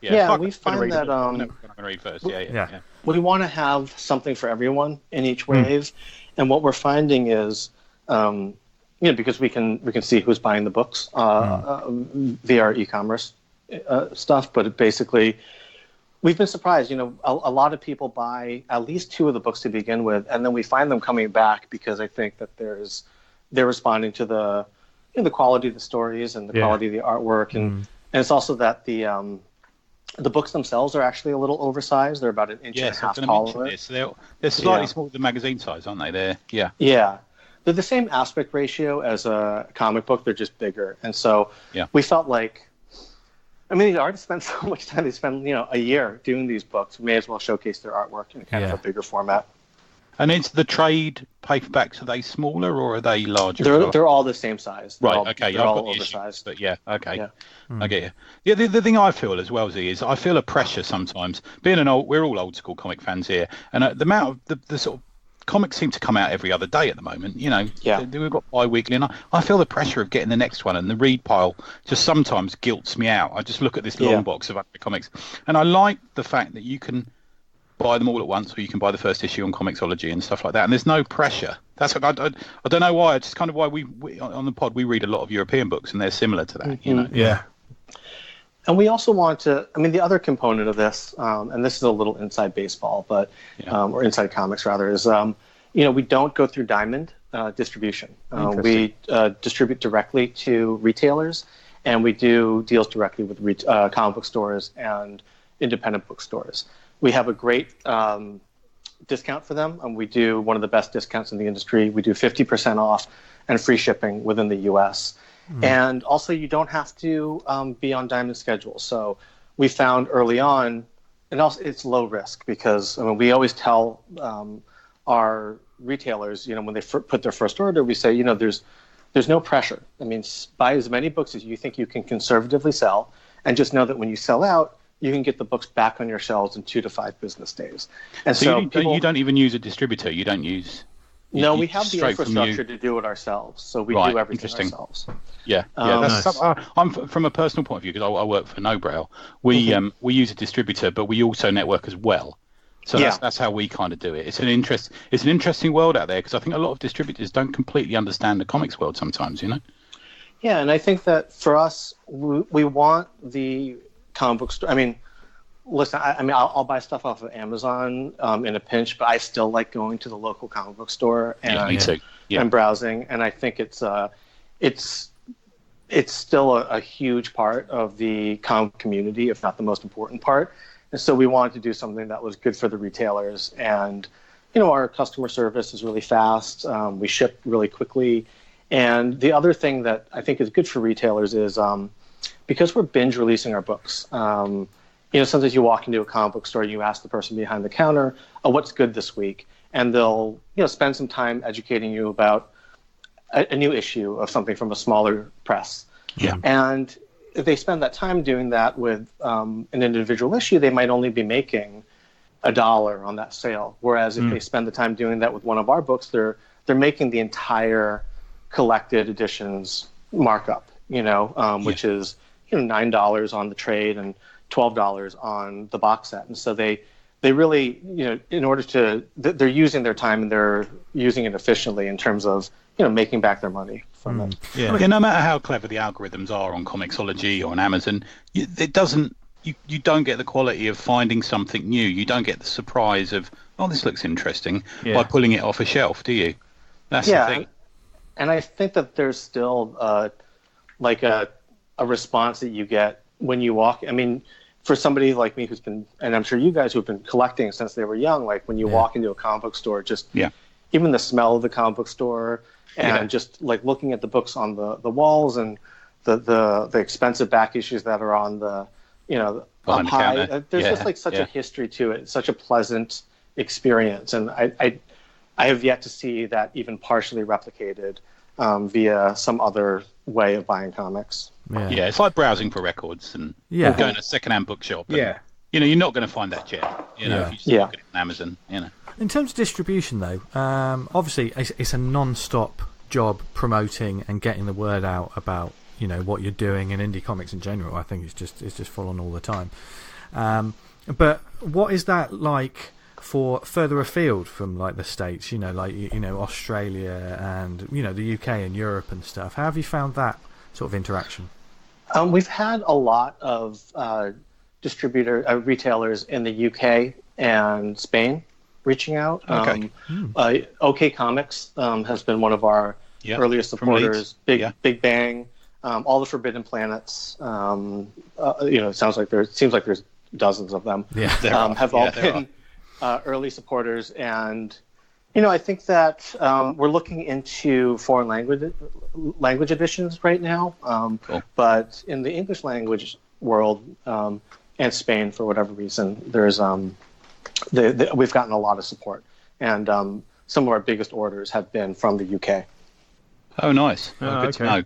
Yeah, we find that I'm going to read first. Yeah. We want to have something for everyone in each wave, and what we're finding is, because we can see who's buying the books via our e-commerce stuff, but basically, we've been surprised. A lot of people buy at least 2 of the books to begin with, and then we find them coming back because I think that they're responding to the quality of the stories and the quality of the artwork, and it's also that the books themselves are actually a little oversized. They're about an inch and a half taller. They're slightly smaller than magazine size, aren't they? Yeah. They're the same aspect ratio as a comic book. They're just bigger. And so we felt like, the artists spend so much time. They spend, a year doing these books. We may as well showcase their artwork in kind of a bigger format. And is the trade paperbacks, are they smaller or are they larger? They're all the same size. They're I've got the oversized. But I get you. Yeah, the thing I feel as well, Z, is I feel a pressure sometimes. We're all old school comic fans here, and the amount of the sort of comics seem to come out every other day at the moment. We've got bi-weekly, and I feel the pressure of getting the next one, and the read pile just sometimes guilts me out. I just look at this long box of other comics, and I like the fact that you can buy them all at once, or you can buy the first issue on Comixology and stuff like that, and there's no pressure. That's I don't know why. It's kind of why we on the pod we read a lot of European books, and they're similar to that. Yeah. And we also want to. The other component of this, and this is a little inside baseball, but or inside comics rather, is we don't go through Diamond distribution. We distribute directly to retailers, and we do deals directly with comic book stores and independent bookstores. We have a great discount for them, and we do one of the best discounts in the industry. We do 50% off and free shipping within the U.S. And also, you don't have to be on Diamond schedule. So we found early on, and also it's low risk because we always tell our retailers, when they put their first order, we say, there's no pressure. Buy as many books as you think you can conservatively sell, and just know that when you sell out, you can get the books back on your shelves in 2 to 5 business days. And so you don't even use a distributor. You don't use. No, we have the infrastructure to do it ourselves, so we do everything ourselves. Yeah. That's I'm from a personal point of view, because I work for Nobrow. We use a distributor, but we also network as well. So that's how we kind of do it. It's an interesting world out there, because I think a lot of distributors don't completely understand the comics world sometimes. Yeah, and I think that for us, we want the comic book store. Listen, I'll buy stuff off of Amazon in a pinch, but I still like going to the local comic book store and browsing. And I think it's still a huge part of the comic community, if not the most important part. And so we wanted to do something that was good for the retailers. And our customer service is really fast. We ship really quickly. And the other thing that I think is good for retailers is because we're binge releasing our books. Sometimes you walk into a comic book store and you ask the person behind the counter, what's good this week? And they'll, spend some time educating you about a new issue of something from a smaller press. Yeah. And if they spend that time doing that with an individual issue, they might only be making $1 on that sale. Whereas if they spend the time doing that with one of our books, they're making the entire collected editions markup, which is $9 on the trade and $12 on the box set. And so they really, in order to, they're using their time and they're using it efficiently in terms of, making back their money from it. Yeah. No matter how clever the algorithms are on Comixology or on Amazon, it doesn't you don't get the quality of finding something new. You don't get the surprise of, oh, this looks interesting, by pulling it off a shelf, do you? That's the thing. And I think that there's still like a response that you get when you walk. I mean, for somebody like me who's been, and I'm sure you guys who've been collecting since they were young, like when you walk into a comic book store, just even the smell of the comic book store and just like looking at the books on the walls and the expensive back issues that are on the, on high. There's just like such a history to it, such a pleasant experience. And I have yet to see that even partially replicated via some other way of buying comics. Yeah, it's like browsing for records and going to a second-hand bookshop. And, you're not going to find that gem. If you just look at it on Amazon. In terms of distribution, though, obviously it's a non-stop job promoting and getting the word out about what you're doing in indie comics in general. I think it's just full on all the time. But what is that like for further afield from like the States? Australia and the UK and Europe and stuff. How have you found that sort of interaction? We've had a lot of retailers in the UK and Spain reaching out. OK Comics has been one of our earliest supporters. Big Bang, all the Forbidden Planets. It seems like there's dozens of them. Have all been early supporters, and I think that we're looking into foreign language editions right now. But in the English language world and Spain, for whatever reason, there's we've gotten a lot of support, and some of our biggest orders have been from the UK. Oh, nice! Good to know.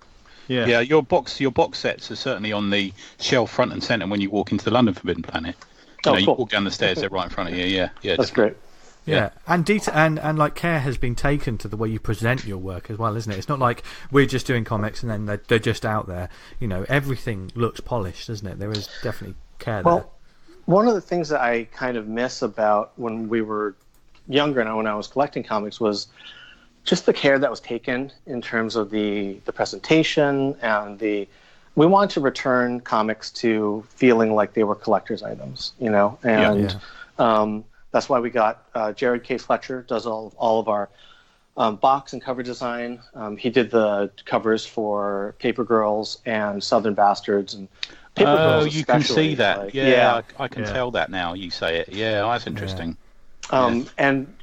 Yeah, your box sets are certainly on the shelf front and centre when you walk into the London Forbidden Planet. You walk down the stairs, they're right in front of you. Yeah, that's great. Yeah, and like care has been taken to the way you present your work as well, isn't it? It's not like we're just doing comics and then they're just out there. Everything looks polished, doesn't it? There is definitely care there. Well, one of the things that I kind of miss about when we were younger and when I was collecting comics was just the care that was taken in terms of the presentation and we wanted to return comics to feeling like they were collector's items, and that's why we got Jared K. Fletcher does all of our box and cover design. He did the covers for Paper Girls and Southern Bastards and Paper Girls. You can see that. I can tell that now. You say it. Yeah, that's interesting. And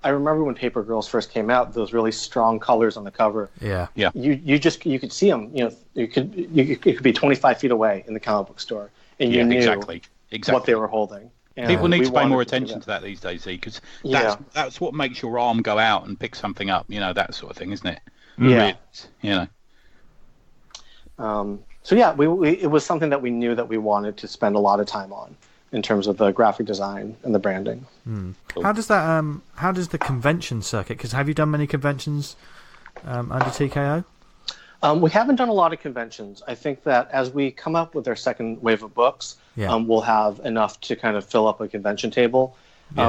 I remember when Paper Girls first came out, those really strong colors on the cover. Yeah. You could see them. You could be 25 feet away in the comic book store, and you knew exactly what they were holding. And people need to pay more attention to that these days, because that's what makes your arm go out and pick something up. That sort of thing, isn't it? Yeah. Really, it was something that we knew that we wanted to spend a lot of time on in terms of the graphic design and the branding. Cool. How does the convention circuit? Because have you done many conventions under TKO? We haven't done a lot of conventions. I think that as we come up with our second wave of books, we'll have enough to kind of fill up a convention table.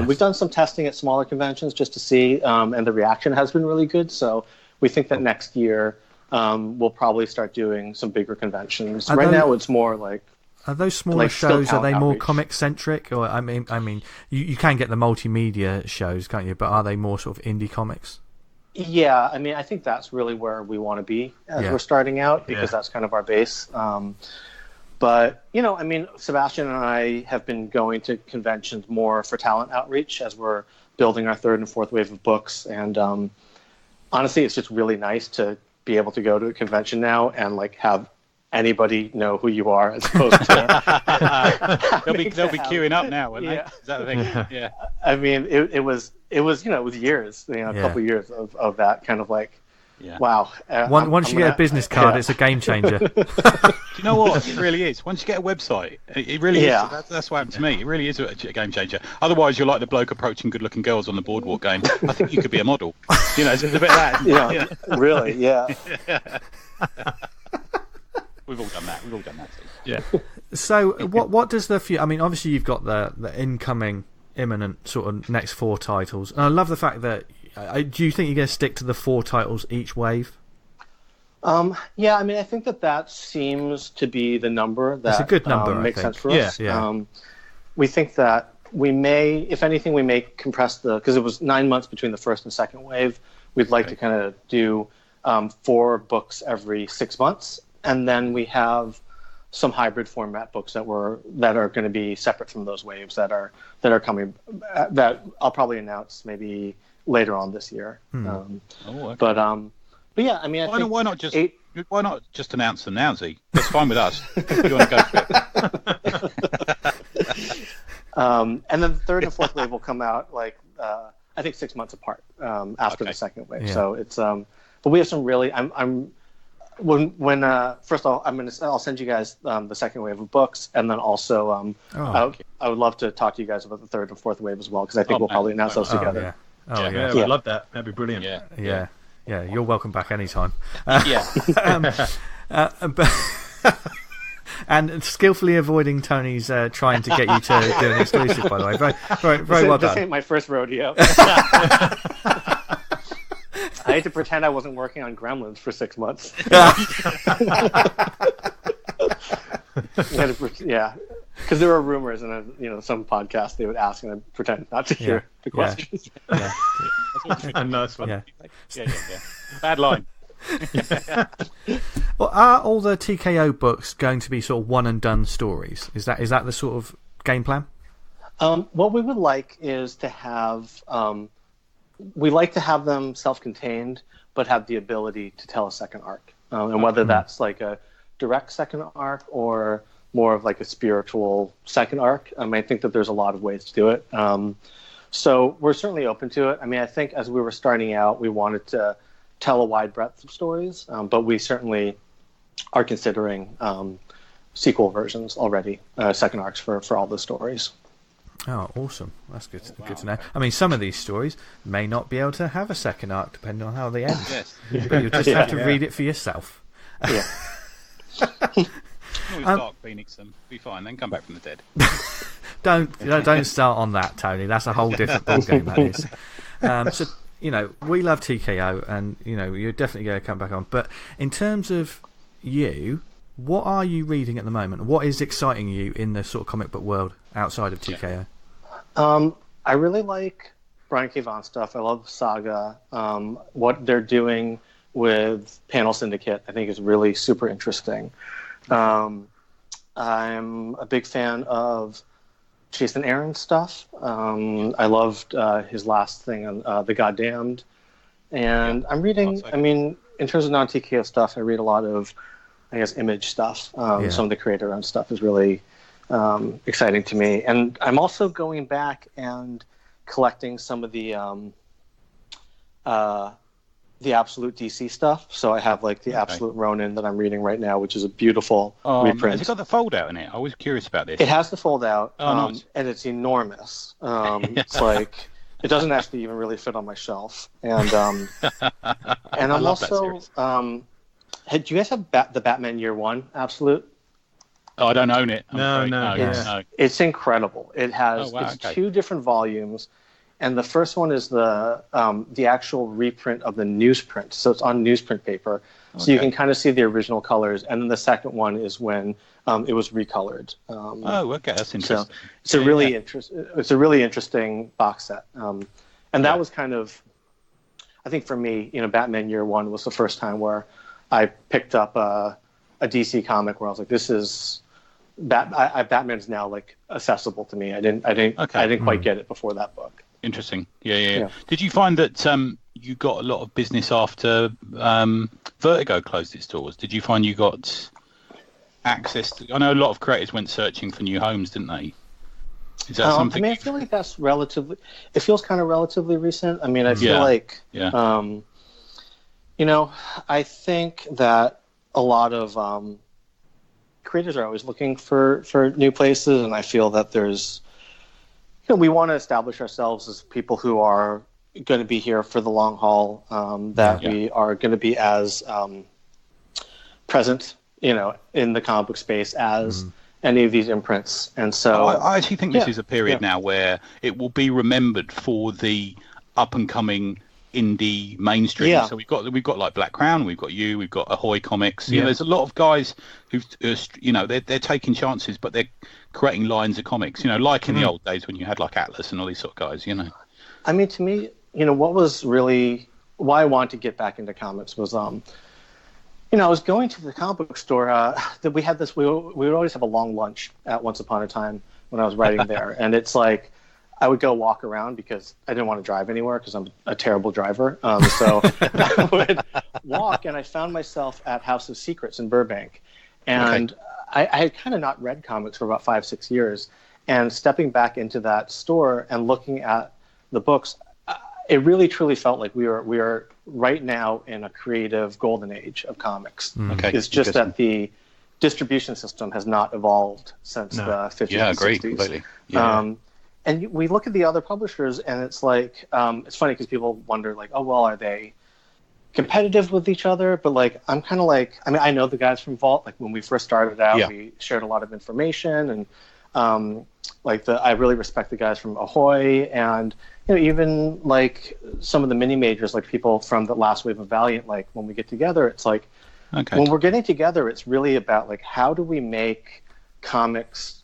We've done some testing at smaller conventions just to see, and the reaction has been really good. So we think that next year we'll probably start doing some bigger conventions. Now it's more like... Are those smaller shows, are they more comic-centric? Or I mean, you can get the multimedia shows, can't you? But are they more sort of indie comics? Yeah, I mean, I think that's really where we want to be as we're starting out, because that's kind of our base. But, I mean, Sebastian and I have been going to conventions more for talent outreach as we're building our third and fourth wave of books. And honestly, it's just really nice to be able to go to a convention now and like have anybody know who you are, as opposed to they'll be queuing up now, won't they? Is that the thing? Yeah. I mean, it was years, a couple of years of that kind of like, wow. Once you get a business card, it's a game changer. Do you know what? It really is. Once you get a website, it really is. That's what happened to me. It really is a game changer. Otherwise, you're like the bloke approaching good-looking girls on the boardwalk going, I think you could be a model. It's a bit of that. Really, yeah. We've all done that. Yeah. So, what does I mean, obviously you've got the incoming, imminent sort of next 4 titles, and I love the fact that. Do you think you're going to stick to the 4 titles each wave? Yeah, I mean, I think that seems to be the number that It's a good number, makes I think. sense for us. Yeah. We think that we may, if anything, we may compress because it was 9 months between the first and second wave. We'd like to kind of do 4 books every 6 months, and then we have some hybrid format books that are going to be separate from those waves that are coming. That I'll probably announce maybe later on this year. Okay. But yeah, I mean, why not just announce them now, Z? That's fine with us. If you want to go for it. And then the third and fourth wave will come out like I think 6 months apart after the second wave. Yeah. So it's but we have some really first of all I'll send you guys the second wave of books, and then also I would love to talk to you guys about the third and fourth wave as well, because I think we'll probably announce those together. Yeah, we'd love that. That'd be brilliant. Yeah, you're welcome back anytime. And skillfully avoiding Tony's trying to get you to do an exclusive, by the way. Very well done. This ain't my first rodeo. I had to pretend I wasn't working on Gremlins for 6 months. Because there were rumors, and some podcasts they would ask, and I'd pretend not to hear the questions. Nice one. Yeah. Bad line. Well, are all the TKO books going to be sort of one and done stories? Is that the sort of game plan? What we would like is to have we like to have them self-contained, but have the ability to tell a second arc, and whether that's like a direct second arc or more of like a spiritual second arc. I think that there's a lot of ways to do it. So we're certainly open to it. I mean, I think as we were starting out, we wanted to tell a wide breadth of stories, but we certainly are considering sequel versions already, second arcs for all the stories. Oh, awesome. That's good to know. I mean, some of these stories may not be able to have a second arc depending on how they end. Yes. But you'll just have to read it for yourself. Yeah. Always Dark Phoenix and be fine, then come back from the dead. Don't start on that, Tony. That's a whole different ballgame, that is. So, we love TKO, and, you're definitely going to come back on. But in terms of you, what are you reading at the moment? What is exciting you in the sort of comic book world outside of TKO? I really like Brian K. Vaughan stuff. I love Saga. What they're doing with Panel Syndicate, I think, is really super interesting. I'm a big fan of Jason Aaron's stuff. I loved his last thing on The Goddamned. And I'm reading, in terms of non-TKO stuff, I read a lot of, Image stuff. Some of the creator-owned stuff is really exciting to me. And I'm also going back and collecting some of the Absolute DC stuff. So I have the Absolute Ronin that I'm reading right now, which is a beautiful reprint. Has it got the fold out in it? I was curious about this. It has the fold out, nice. and it's enormous. It's it doesn't actually even really fit on my shelf. And and I'm also do you guys have the Batman Year One Absolute? Oh, I don't own it. No. It's incredible. It has two different volumes. And the first one is the actual reprint of the newsprint. So it's on newsprint paper. So you can kind of see the original colors. And then the second one is when it was recolored. That's interesting. So it's a really interesting box set. And that was kind of, I think for me, Batman Year One was the first time where I picked up a DC comic where I was like, this is Batman's now accessible to me. I didn't quite get it before that book. Interesting. Yeah. Did you find that you got a lot of business after Vertigo closed its doors? Did you find you got access to... I know a lot of creators went searching for new homes, didn't they? Is that something... I feel like that's relatively... It feels kind of relatively recent. I feel like... I think that a lot of creators are always looking for new places, and I feel that there's... we want to establish ourselves as people who are going to be here for the long haul, we are going to be as present, in the comic book space as any of these imprints. And so I actually think this is a period now where it will be remembered for the up and coming indie mainstream. Yeah. So we've got like Black Crown, we've got we've got Ahoy Comics. Yeah. There's a lot of guys who, they're taking chances, but they're creating lines of comics. Like in the old days when you had like Atlas and all these sort of guys. I mean, to me, what was really why I wanted to get back into comics was, I was going to the comic book store. That we had this. We would always have a long lunch at Once Upon a Time when I was writing there, and it's like I would go walk around because I didn't want to drive anywhere because I'm a terrible driver. So I would walk, and I found myself at House of Secrets in Burbank, and I had kind of not read comics for about 5-6 years, and stepping back into that store and looking at the books. It really truly felt like we are right now in a creative golden age of comics. Okay. It's just that the distribution system has not evolved since the 50s yeah, and 60s. great, completely. Yeah. And we look at the other publishers, and it's like it's funny because people wonder like, oh well, are they competitive with each other? But like I'm kind of like, I mean, I know the guys from Vault. Like when we first started out, we shared a lot of information, and I really respect the guys from Ahoy, and even like some of the mini majors, like people from the last wave of Valiant. Like when we get together, it's like when we're getting together, it's really about like how do we make comics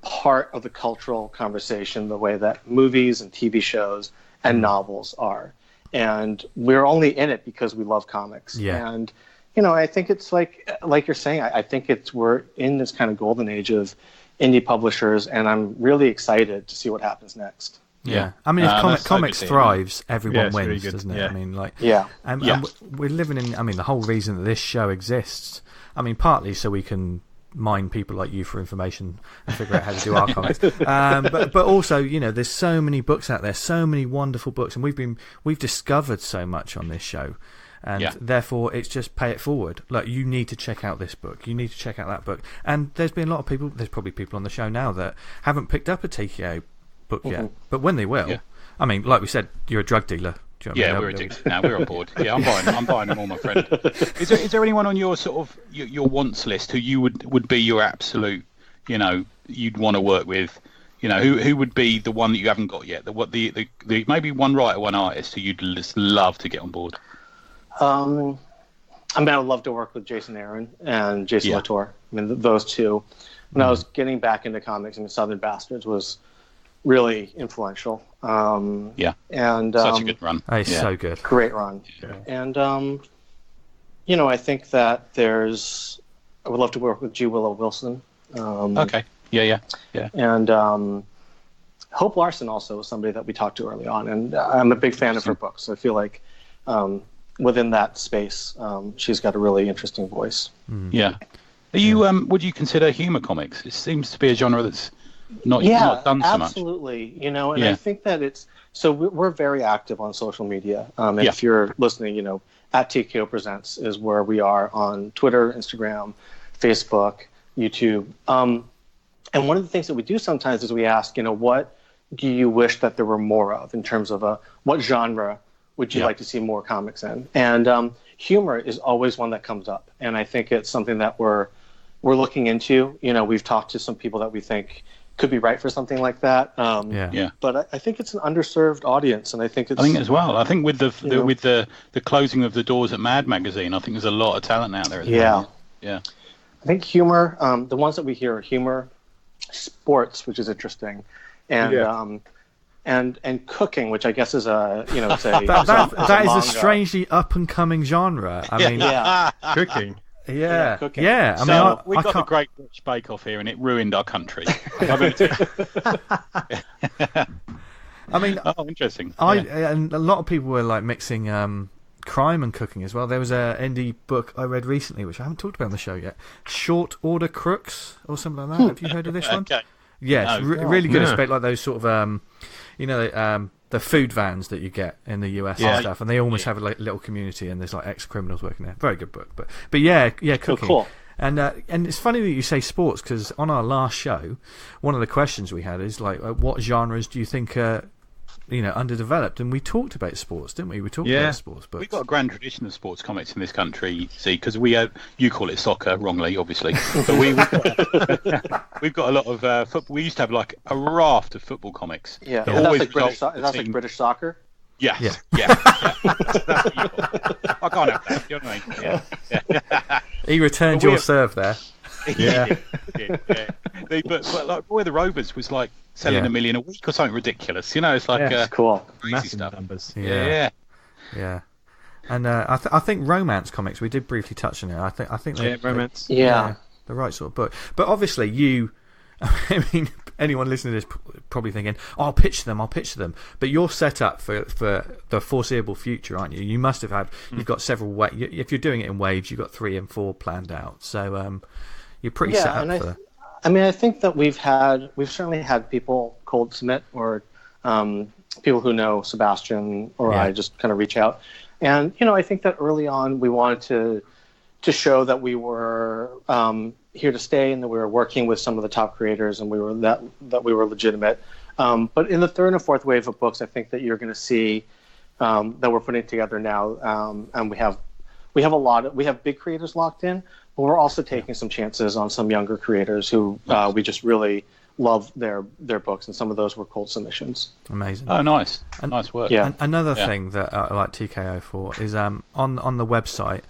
part of the cultural conversation the way that movies and TV shows and novels are, and we're only in it because we love comics. And I think it's like you're saying, I think we're in this kind of golden age of indie publishers, and I'm really excited to see what happens next. Yeah, I mean, if comics thrives, everyone wins, really doesn't it? Yeah. I mean, like, and we're living in. I mean, the whole reason that this show exists, I mean, partly so we can mine people like you for information and figure out how to do our comics, but also, there's so many books out there, so many wonderful books, and we've discovered so much on this show. And therefore, it's just pay it forward. Like, you need to check out this book. You need to check out that book. And there's been a lot of people. There's probably people on the show now that haven't picked up a TKO book yet. But when they will, I mean, like we said, you're a drug dealer. Do you know what I mean? We're addicted now. We're on board. Yeah, I'm buying them all, my friend. Is there anyone on your sort of your wants list who you would be your absolute, you'd want to work with? Who would be the one that you haven't got yet? The maybe one writer, one artist who you'd just love to get on board. I mean, I would love to work with Jason Aaron and Jason Latour. I mean, those two. When I was getting back into comics, I mean, Southern Bastards was really influential. And such a good run. It's so good. Great run. Yeah. And I think that I would love to work with G. Willow Wilson. Okay. Yeah. And Hope Larson also was somebody that we talked to early on, and I'm a big fan of her books. So I feel like within that space, she's got a really interesting voice. Yeah. Are you? Would you consider humor comics? It seems to be a genre that's not done so much. Absolutely. And I think that it's so we're very active on social media. And if you're listening, at TKO Presents is where we are on Twitter, Instagram, Facebook, YouTube. And one of the things that we do sometimes is we ask, what do you wish that there were more of in terms of what genre would you like to see more comics in? And humor is always one that comes up, and I think it's something that we're looking into. We've talked to some people that we think could be right for something like that. But I think it's an underserved audience, and I think as well. I think with the closing of the doors at Mad Magazine, I think there's a lot of talent out there as well. Yeah. I think humor. The ones that we hear are humor, sports, which is interesting, and and cooking, which I guess is it's a that is a strangely up and coming genre. I mean, cooking. Yeah. Cooking. Yeah. I mean, mean, we got the Great British Bake Off here, and it ruined our country. I mean, interesting. And a lot of people were like mixing crime and cooking as well. There was an indie book I read recently, which I haven't talked about on the show yet. Short Order Crooks or something like that. Have you heard of this one? Okay. Yeah, it's really good. It's like those sort of the food vans that you get in the US and stuff, and they almost have a little community, and there's like ex-criminals working there. Very good book, but yeah, cooking. Cool. And it's funny that you say sports, because on our last show, one of the questions we had is like, what genres do you think are underdeveloped? And we talked about sports, didn't we? We talked about sports books. We've got a grand tradition of sports comics in this country, because you call it soccer, wrongly, obviously, but we've got a lot of football. We used to have like a raft of football comics. Yeah, that's like British soccer. Yeah. I can't have that. You know what I mean? Yeah. He returned your serve there. Yeah. But like Boy the Rovers was like selling $1 million a week or something ridiculous. You know, it's like it's cool. crazy Massive stuff. numbers. Yeah. And I think romance comics, we did briefly touch on it. I think romance. Yeah. The right sort of book. But obviously you, I mean, anyone listening to this probably thinking, I'll pitch them. But you're set up for the foreseeable future, aren't you? You must have had, you've got several, if you're doing it in waves, you've got 3 and 4 planned out. So you're pretty set up for I mean, I think that we've certainly had people cold submit, or people who know Sebastian or I just kind of reach out. And, I think that early on we wanted to show that we were here to stay, and that we were working with some of the top creators, and we were that we were legitimate. But in the 3rd and 4th wave of books, I think that you're going to see that we're putting together now, and we have big creators locked in, but we're also taking some chances on some younger creators who we just really love their books, and some of those were cold submissions. Amazing. Oh, nice. Nice work. Yeah. Another thing that I like TKO for is on the website,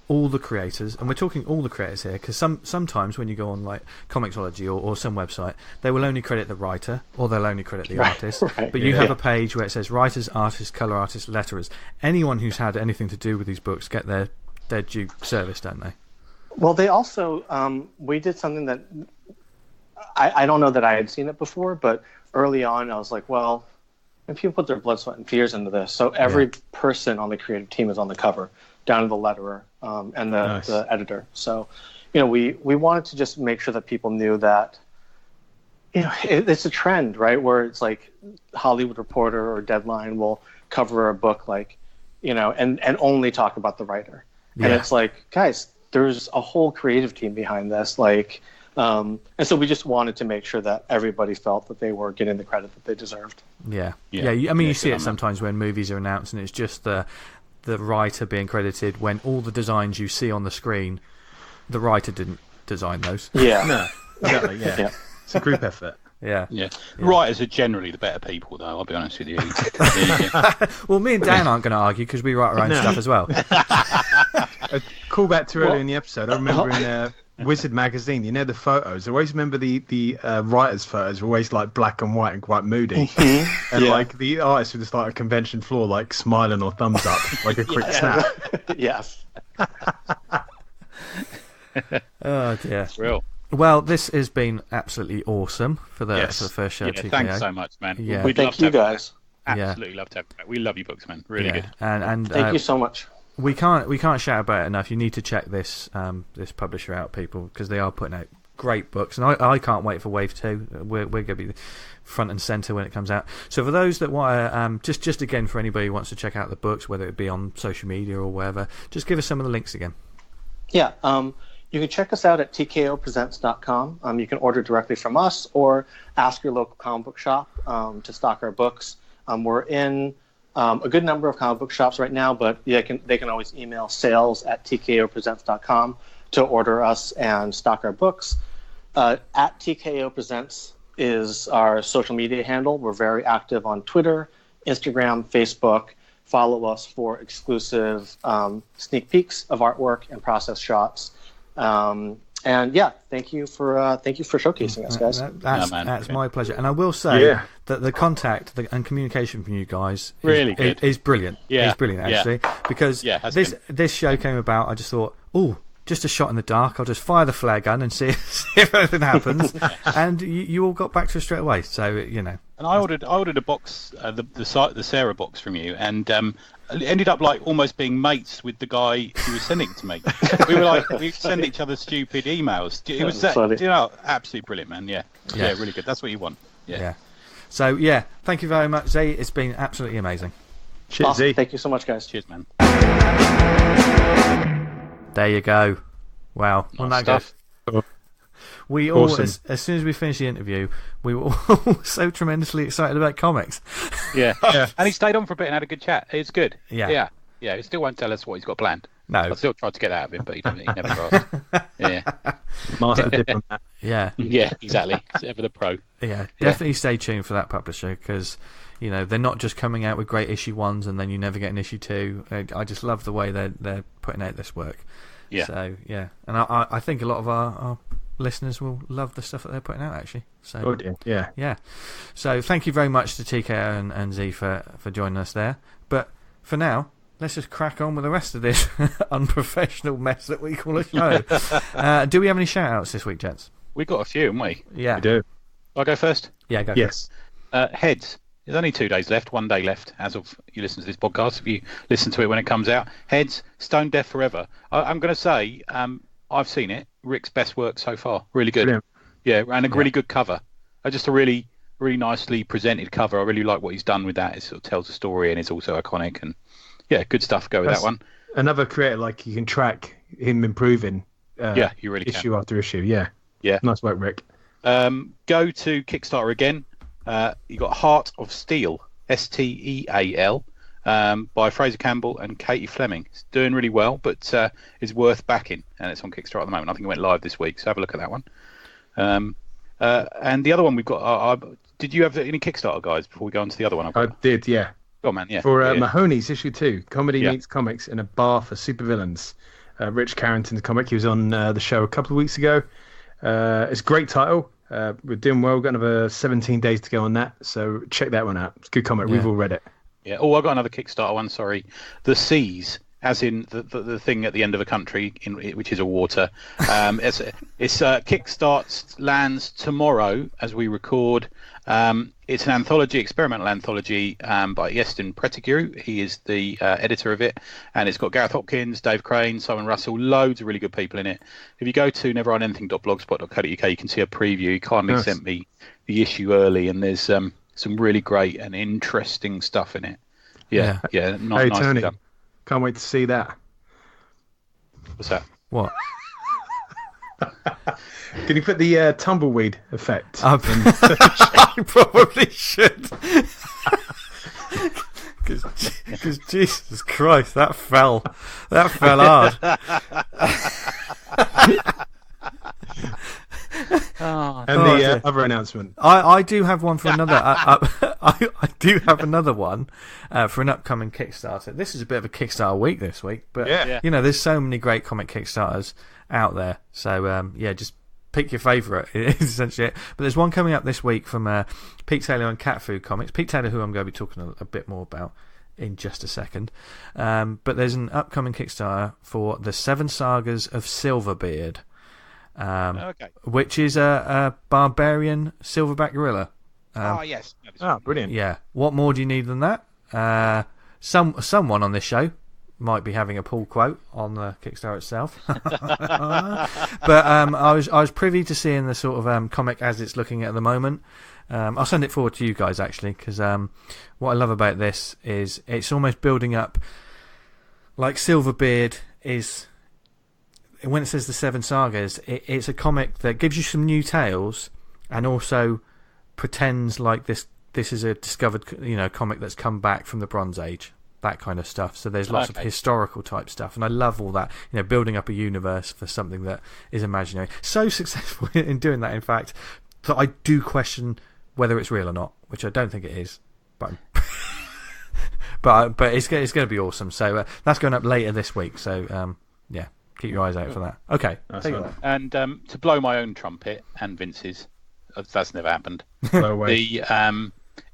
all the creators, and we're talking all the creators here, because sometimes when you go on like Comixology or some website, they will only credit the writer, or they'll only credit the artist. Right. But you have a page where it says writers, artists, colour artists, letterers. Anyone who's had anything to do with these books get their due service, don't they? Well, they also we did something that I don't know that I had seen it before, but early on I was like, well, if people put their blood, sweat, and tears into this, so every person on the creative team is on the cover, down to the letterer and the editor. So, we wanted to just make sure that people knew that, it's a trend, right? Where it's like Hollywood Reporter or Deadline will cover a book and only talk about the writer. Yeah. And it's like, guys, there's a whole creative team behind this. And so we just wanted to make sure that everybody felt that they were getting the credit that they deserved. Yeah. I mean, you see it sometimes when movies are announced, and it's just the writer being credited, when all the designs you see on the screen, the writer didn't design those. Yeah. No, exactly. Yeah. It's a group effort. Yeah. Writers are generally the better people, though, I'll be honest with you. Well, me and Dan aren't going to argue, because we write our own stuff as well. A call back to earlier in the episode, I remember in Wizard magazine, the photos, I always remember the writers' photos were always like black and white and quite moody. And like the artists were just like a convention floor, like smiling or thumbs up, like a quick snap. Yes. Oh dear. Real. Well, this has been absolutely awesome for the first show. TKO. Thanks so much, man. Yeah. We thank you guys. Absolutely love to have you back. We love your books, man. Really good. And thank you so much. We can't shout about it enough. You need to check this publisher out, people, because they are putting out great books, and I can't wait for Wave 2. We're going to be front and centre when it comes out. So for those that want to, just again, for anybody who wants to check out the books, whether it be on social media or wherever, just give us some of the links again. Yeah. You can check us out at tkopresents.com. You can order directly from us, or ask your local comic book shop to stock our books. We're in a good number of comic book shops right now, but they can always email sales@tkopresents.com to order us and stock our books. At TKO Presents is our social media handle. We're very active on Twitter, Instagram, Facebook. Follow us for exclusive sneak peeks of artwork and process shots. And thank you for showcasing us, guys. That's my pleasure. And I will say that the contact and communication from you guys is brilliant. Yeah, it's brilliant actually, because this show came about. I just thought, just a shot in the dark. I'll just fire the flare gun and see if anything happens. And you all got back to us straight away. So And I ordered a box, the Sara box from you, and ended up like almost being mates with the guy who was sending it to me. we send each other stupid emails. It was absolutely brilliant, man. Yeah, really good. That's what you want. Yeah. So thank you very much, Zay. It's been absolutely amazing. Cheers, awesome. Z. Thank you so much, guys. Cheers, man. There you go. Wow. Wasn't that good? We all, as soon as we finished the interview, we were all so tremendously excited about comics. Yeah. And he stayed on for a bit and had a good chat. It's good. Yeah. He still won't tell us what he's got planned. No. I still tried to get out of him, but he never asked. Yeah. Master diplomat. Yeah. Yeah, exactly. It's ever the pro. Yeah, definitely stay tuned for that publisher because, you know, they're not just coming out with great issue 1s and then you never get an issue 2. I just love the way they're putting out this work. Yeah. So, yeah. And I think a lot of our listeners will love the stuff that they're putting out, actually. So, Oh dear, yeah. Yeah. So, thank you very much to TKO and Z for joining us there. But for now, let's just crack on with the rest of this unprofessional mess that we call a show. Do we have any shout-outs this week, gents? We've got a few, haven't we? Yeah. We do. I'll go first. Yeah, go. Yes. Heads. There's only 2 days left, 1 day left as of you listen to this podcast. If you listen to it when it comes out, Heads, Stone Deaf Forever. I'm going to say I've seen it. Rick's best work so far. Really good. Brilliant. Yeah, and a really good cover. Just a really, really nicely presented cover. I really like what he's done with that. It sort of tells a story and it's also iconic. And yeah, good stuff. Go with that one. Another creator, like, you can track him improving. Yeah, you really can. Issue after issue. Yeah. Yeah. Nice work, Rick. Go to Kickstarter again. You got Heart of Steel, Steal, by Fraser Campbell and Katie Fleming. It's doing really well, but is worth backing, and it's on Kickstarter at the moment. I think it went live this week, so have a look at that one. And the other one we've got. Did you have any Kickstarter, guys, before we go on to the other one? I did, yeah. Go on, man. Yeah. For yeah. Mahoneys issue 2, comedy meets comics in a bar for supervillains. Rich Carrington's comic. He was on the show a couple of weeks ago. It's a great title. We're doing well. We've got another 17 days to go on that, so check that one out. It's a good comic. We've all read it. Yeah. Oh, I got another Kickstarter one. Sorry, The Seas, as in the thing at the end of a country, which is a water. It's Kickstarts lands tomorrow as we record. It's an anthology, experimental anthology by Yestin Prettigrew. He is the editor of it, and it's got Gareth Hopkins, Dave Crane, Simon Russell, loads of really good people in it. If you go to neverhardanything.blogspot.co.uk, you can see a preview. He kindly sent me the issue early, and there's some really great and interesting stuff in it. Yeah. Hey, nice Tony, stuff. can't wait to see that. What's that? What? Can you put the tumbleweed effect? I probably should. Because Jesus Christ, that fell hard. The other announcement. I do have one for another. I do have another one for an upcoming Kickstarter. This is a bit of a Kickstarter week this week, but you know, there's so many great comic Kickstarters out there. So just pick your favourite. Is essentially it. But there's one coming up this week from Pete Taylor and Cat Food Comics. Pete Taylor, who I'm going to be talking a bit more about in just a second. But there's an upcoming Kickstarter for the 7 Sagas of Silverbeard. Which is a barbarian silverback gorilla. Yes. Brilliant. Yeah. What more do you need than that? Someone on this show might be having a pull quote on the Kickstarter itself. But I was privy to seeing the sort of comic as it's looking at the moment. I'll send it forward to you guys actually, because what I love about this is it's almost building up like Silverbeard is. When it says the 7 Sagas, it's a comic that gives you some new tales and also pretends like this is a discovered, comic that's come back from the Bronze Age, that kind of stuff. So there's lots of historical type stuff, and I love all that, building up a universe for something that is imaginary. So successful in doing that, in fact, that I do question whether it's real or not, which I don't think it is, but but it's going to be awesome. So that's going up later this week. So yeah. Keep your eyes out for that. Okay. And to blow my own trumpet and Vince's, that's never happened.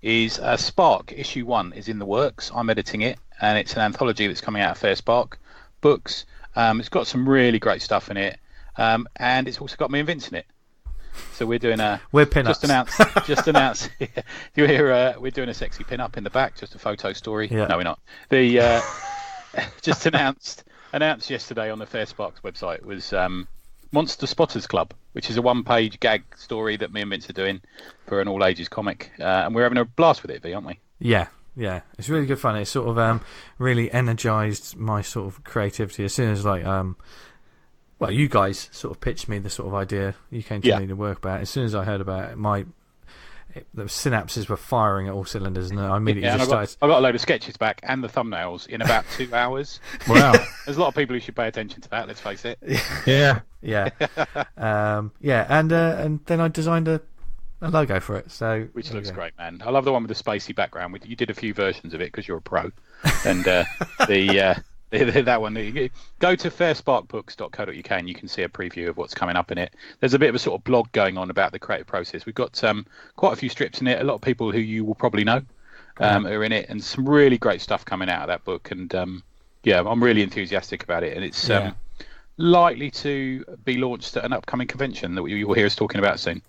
Is Spark issue 1 is in the works. I'm editing it, and it's an anthology that's coming out of Fair Spark Books. It's got some really great stuff in it, and it's also got me and Vince in it. So we're doing we're pin-ups. Just announced. We're doing a sexy pin-up in the back, just a photo story. Yeah. No, we're not. Just announced yesterday on the Fair Sparks website was Monster Spotters Club, which is a 1-page gag story that me and Vince are doing for an all-ages comic, and we're having a blast with it, aren't we? Yeah, it's really good fun. It's sort of really energised my sort of creativity as soon as you guys sort of pitched me the sort of idea you came to me to work about. As soon as I heard about it, the synapses were firing at all cylinders, and I immediately and just started. I got a load of sketches back and the thumbnails in about 2 hours. Wow. There's a lot of people who should pay attention to that. Let's face it. Yeah. Yeah, and then I designed a logo for it. So which looks great, man. I love the one with the spacey background. You did a few versions of it because you're a pro, and that one. Go to fairsparkbooks.co.uk and you can see a preview of what's coming up in it. There's a bit of a sort of blog going on about the creative process. We've got quite a few strips in it. A lot of people who you will probably know are in it, and some really great stuff coming out of that book. And I'm really enthusiastic about it. And it's likely to be launched at an upcoming convention that you will hear us talking about soon.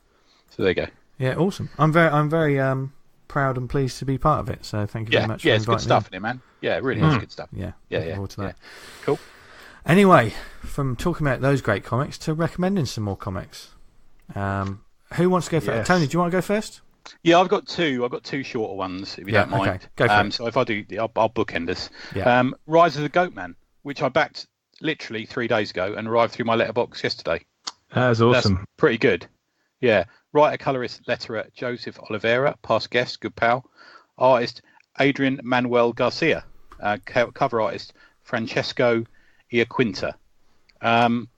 So there you go. Yeah, awesome. I'm very proud and pleased to be part of it. So thank you very much. Yeah, it's good stuff in it, man. Yeah, it really is good stuff. Yeah, yeah. Forward to that. Cool. Anyway, from talking about those great comics to recommending some more comics. Who wants to go first? Yes. Tony, do you want to go first? Yeah, I've got two. I've got two shorter ones, if you don't mind. Okay. Go for it. So if I do, I'll bookend us. Yeah. Rise of the Goatman, which I backed literally 3 days ago and arrived through my letterbox yesterday. That's awesome. That's pretty good. Yeah. Writer, colorist, letterer Joseph Oliveira, past guest, good pal. Artist Adrian Manuel Garcia. Cover artist Francesco Iaquinta.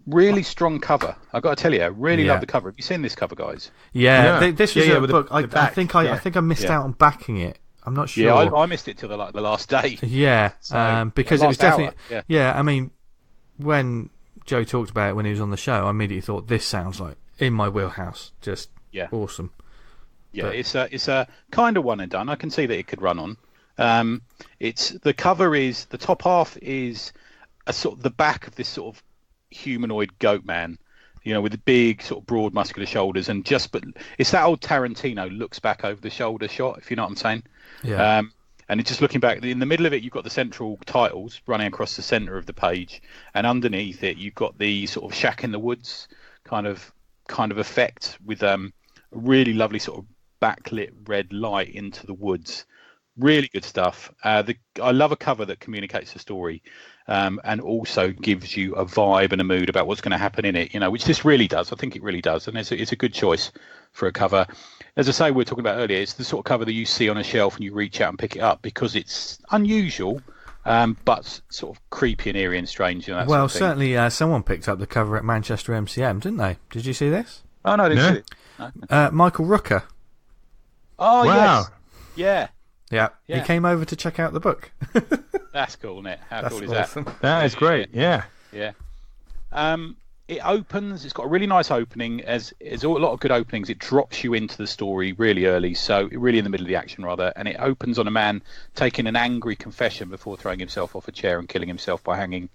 Really strong cover. I've got to tell you, I really love the cover. Have you seen this cover, guys? Yeah. This was a book. The back, I think I missed out on backing it. I'm not sure. Yeah, I missed it till the last day. Yeah, So, because it was definitely. Hour, I mean, when Joe talked about it when he was on the show, I immediately thought this sounds like in my wheelhouse. Just awesome. Yeah, but it's a kind of one and done. I can see that it could run on. It's the cover is the top half is a sort of the back of this sort of humanoid goat man, with the big sort of broad muscular shoulders, but it's that old Tarantino looks back over the shoulder shot, if you know what I'm saying. Yeah. And it's just looking back in the middle of it, you've got the central titles running across the center of the page, and underneath it you've got the sort of shack in the woods kind of effect with a really lovely sort of backlit red light into the woods. Really good stuff. I love a cover that communicates the story, and also gives you a vibe and a mood about what's going to happen in it. Which this really does. I think it really does, and it's a good choice for a cover. As I say, we were talking about earlier, it's the sort of cover that you see on a shelf and you reach out and pick it up because it's unusual, but sort of creepy and eerie and strange. That well, sort of thing. certainly someone picked up the cover at Manchester MCM, didn't they? Did you see this? Oh no, I didn't see it. No. Michael Rooker. Oh wow. Yes. Yeah, he came over to check out the book. That's cool, isn't it? How cool is awesome. That is great. Yeah. It opens. It's got a really nice opening. As a lot of good openings, it drops you into the story really early, so really in the middle of the action rather. And it opens on a man taking an angry confession before throwing himself off a chair and killing himself by hanging.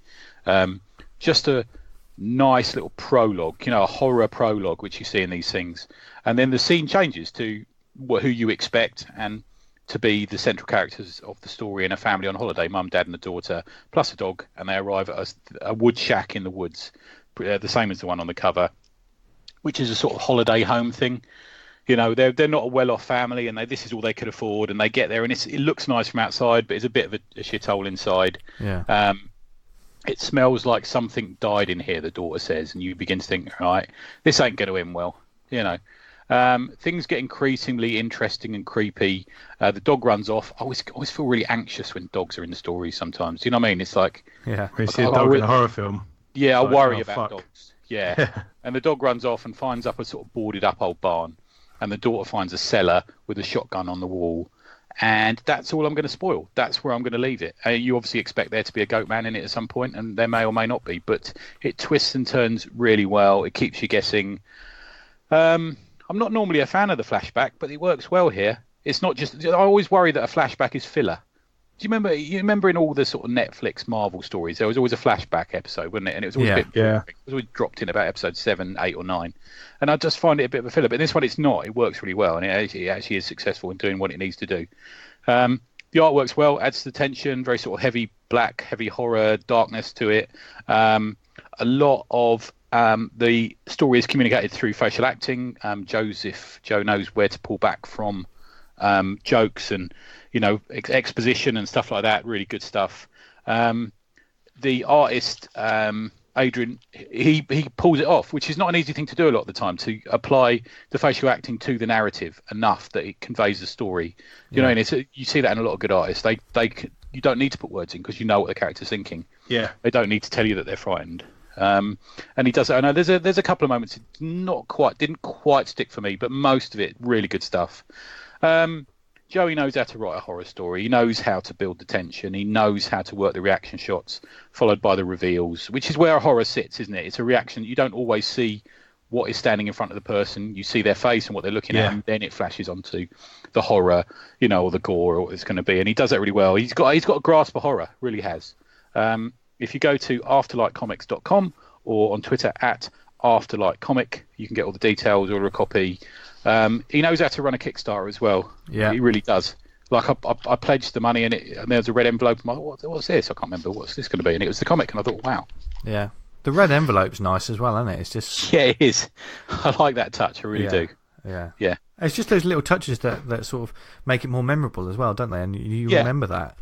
Just a nice little prologue, a horror prologue, which you see in these things. And then the scene changes to who you expect and to be the central characters of the story in a family on holiday, mum, dad and a daughter, plus a dog, and they arrive at a wood shack in the woods, the same as the one on the cover, which is a sort of holiday home thing. They're not a well-off family, and this is all they could afford, and they get there, and it looks nice from outside, but it's a bit of a shithole inside. Yeah. It smells like something died in here, the daughter says, and you begin to think, right, this ain't going to end well, Things get increasingly interesting and creepy. The dog runs off. I always feel really anxious when dogs are in the story sometimes. Do you know what I mean? It's like... Yeah, when you see a dog in a horror film. Yeah, I worry about dogs. Yeah. And the dog runs off and finds up a sort of boarded up old barn. And the daughter finds a cellar with a shotgun on the wall. And that's all I'm going to spoil. That's where I'm going to leave it. You obviously expect there to be a goat man in it at some point, and there may or may not be. But it twists and turns really well. It keeps you guessing. I'm not normally a fan of the flashback, but it works well here. It's not just... I always worry that a flashback is filler. Do you remember in all the sort of Netflix Marvel stories, there was always a flashback episode, wasn't it? And it was always a bit... Yeah. It was always dropped in about episode 7, 8 or 9. And I just find it a bit of a filler. But in this one, it's not. It works really well, and it actually is successful in doing what it needs to do. The art works well, adds to the tension, very sort of heavy black, heavy horror, darkness to it. A lot of... the story is communicated through facial acting. Joe knows where to pull back from jokes and exposition and stuff like that. Really good stuff. The artist Adrian, he pulls it off, which is not an easy thing to do a lot of the time, to apply the facial acting to the narrative enough that it conveys the story. You know, and you see that in a lot of good artists. You don't need to put words in because you know what the character's thinking. Yeah, they don't need to tell you that they're frightened. And he does it. I know there's a couple of moments it didn't quite stick for me, but most of it really good stuff. Joey knows how to write a horror story. He knows how to build the tension. He knows how to work the reaction shots followed by the reveals, which is where a horror sits, isn't it? It's a reaction. You don't always see what is standing in front of the person. You see their face and what they're looking at, and then it flashes onto the horror, or the gore, or what it's going to be. And he does that really well. He's got a grasp of horror, really has. If you go to afterlightcomics.com or on Twitter at afterlightcomic, you can get all the details, order a copy. He knows how to run a Kickstarter as well. Yeah, he really does. Like I pledged the money and there was a red envelope. I'm like, what's this? I can't remember what's this going to be. And it was the comic, and I thought, wow. Yeah, the red envelope's nice as well, isn't it? It's just it is. I like that touch. I really do. Yeah. It's just those little touches that sort of make it more memorable as well, don't they? And you remember that.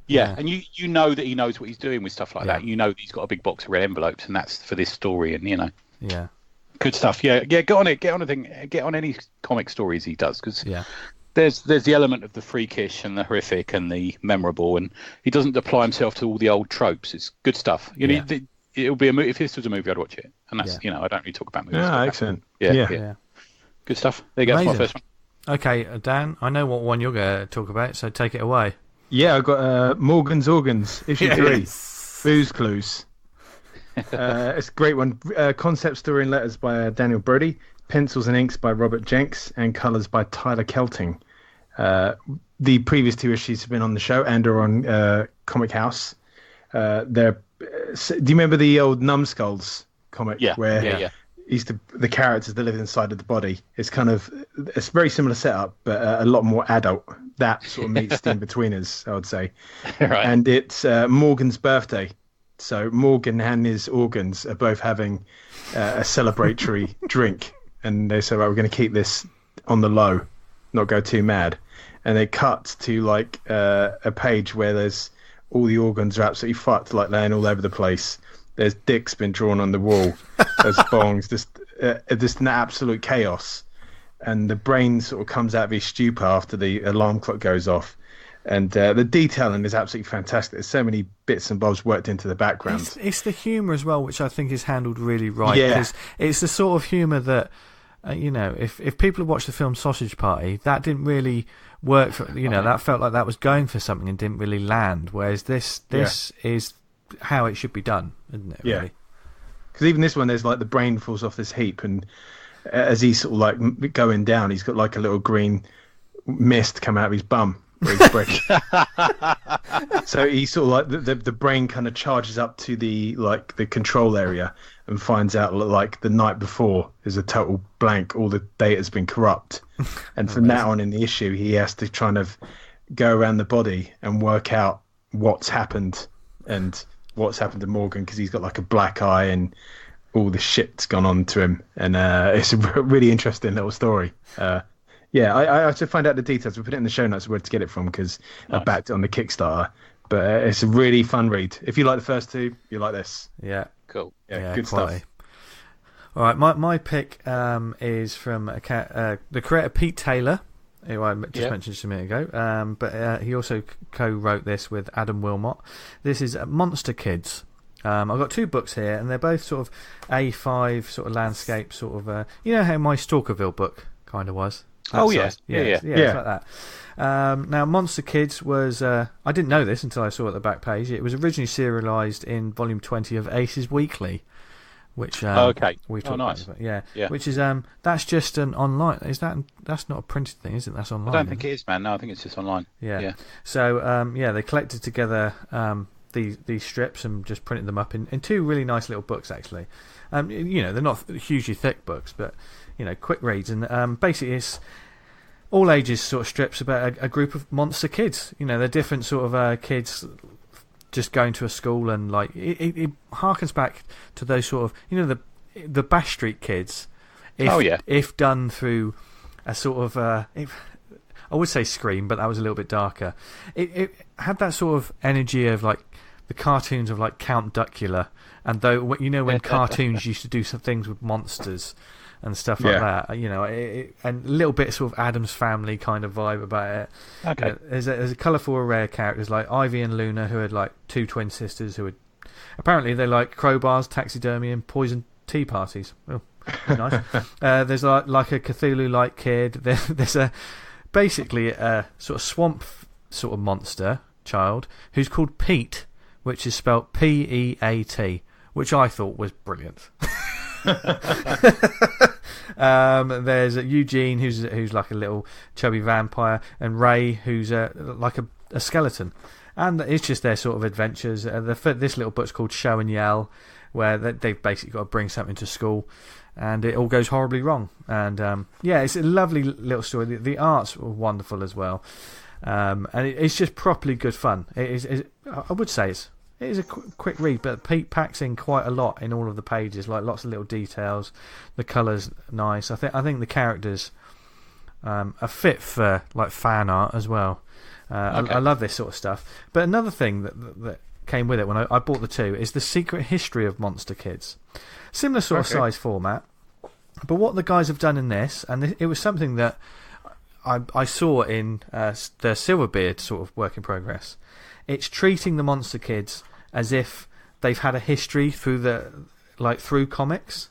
Yeah, and you know that he knows what he's doing with stuff like that. You know that he's got a big box of red envelopes, and that's for this story, and Yeah. Good stuff. Yeah. Get on it. Get on any comic stories he does, because there's the element of the freakish and the horrific and the memorable, and he doesn't apply himself to all the old tropes. It's good stuff. It'll be a movie. If this was a movie, I'd watch it. And that's I don't really talk about movies. Excellent. Yeah. Good stuff. There you go. That's my first one. Okay, Dan, I know what one you're going to talk about, so take it away. Yeah, I've got Morgan's Organs, issue 3, Booze Clues. It's a great one. Concept story and letters by Daniel Brody, pencils and inks by Robert Jenks, and colours by Tyler Kelting. The previous 2 issues have been on the show and are on Comic House. Do you remember the old Numbskulls comic? Where the characters that live inside of the body. It's a very similar setup, but a lot more adult. That sort of meets the in-betweeners, I would say. Right. And it's Morgan's birthday. So Morgan and his organs are both having a celebratory drink. And they say, right, we're going to keep this on the low, not go too mad. And they cut to a page where there's all the organs are absolutely fucked, laying all over the place. There's dicks been drawn on the wall. There's bongs, just an absolute chaos. And the brain sort of comes out of his stupor after the alarm clock goes off. And the detailing is absolutely fantastic. There's so many bits and bobs worked into the background. It's the humour as well, which I think is handled really right. Yeah. It's the sort of humour that, if people have watched the film Sausage Party, that didn't really work for, that felt like that was going for something and didn't really land. Whereas this is how it should be done, isn't it? Really? Because even this one, there's the brain falls off this heap, and as he's sort of going down, he's got a little green mist come out of his bum where he's breaking. So he sort of the brain kind of charges up to the control area and finds out the night before is a total blank. All the data's been corrupt, and from that on in the issue, he has to try and go around the body and work out what's happened and what's happened to Morgan, because he's got a black eye and all the shit's gone on to him, and it's a really interesting little story. I have to find out the details. We'll put it in the show notes where to get it from, because I backed it on the Kickstarter. But it's a really fun read. If you like the first 2, you like this. Yeah, cool. Yeah, good quality stuff. All right, my pick is from the creator Pete Taylor, who I just mentioned just a minute ago. But he also co-wrote this with Adam Wilmot. This is Monster Kids. I've got 2 books here, and they're both sort of A5 sort of landscape sort of. You know how my Stalkerville book kind of was. Yeah, it's like that. Now, Monster Kids was. I didn't know this until I saw it at the back page. It was originally serialised in volume 20 of Aces Weekly, which we talked about. Yeah, which is that's just an online. That's not a printed thing, is it? That's online. I don't think it is, man. No, I think it's just online. Yeah. So they collected together these strips and just printed them up in 2 really nice little books, actually. They're not hugely thick books, but quick reads, and basically it's all ages sort of strips about a group of monster kids. They're different sort of kids just going to a school, and it harkens back to those sort of the Bash Street Kids. If done through a sort of I would say Scream, but that was a little bit darker. It had that sort of energy of the cartoons of Count Duckula And though when cartoons used to do some things with monsters and stuff like that, and a little bit sort of Addams Family kind of vibe about it. Okay. There's a colourful array of characters like Ivy and Luna, who had like two twin sisters who had apparently they like crowbars, taxidermy, and poison tea parties. Oh, nice. There's like a Cthulhu-like kid. There's basically a sort of swamp sort of monster child who's called Pete, which is spelt Peat, which I thought was brilliant. There's Eugene, who's like a little chubby vampire, and Ray, who's like a skeleton, and it's just their sort of adventures. This little book's called Show and Yell, where they've basically got to bring something to school, and it all goes horribly wrong. And it's a lovely little story. The art's wonderful as well, and it's just properly good fun. I would say it is a quick read, but Pete packs in quite a lot in all of the pages, like lots of little details. The colour's nice. I think the characters are fit for like fan art as well. I love this sort of stuff. But another thing that came with it when I bought the two is the Secret History of Monster Kids. Similar sort of size format, but what the guys have done in this, and it was something that I saw in the Silverbeard sort of work in progress. It's treating the Monster Kids as if they've had a history through comics,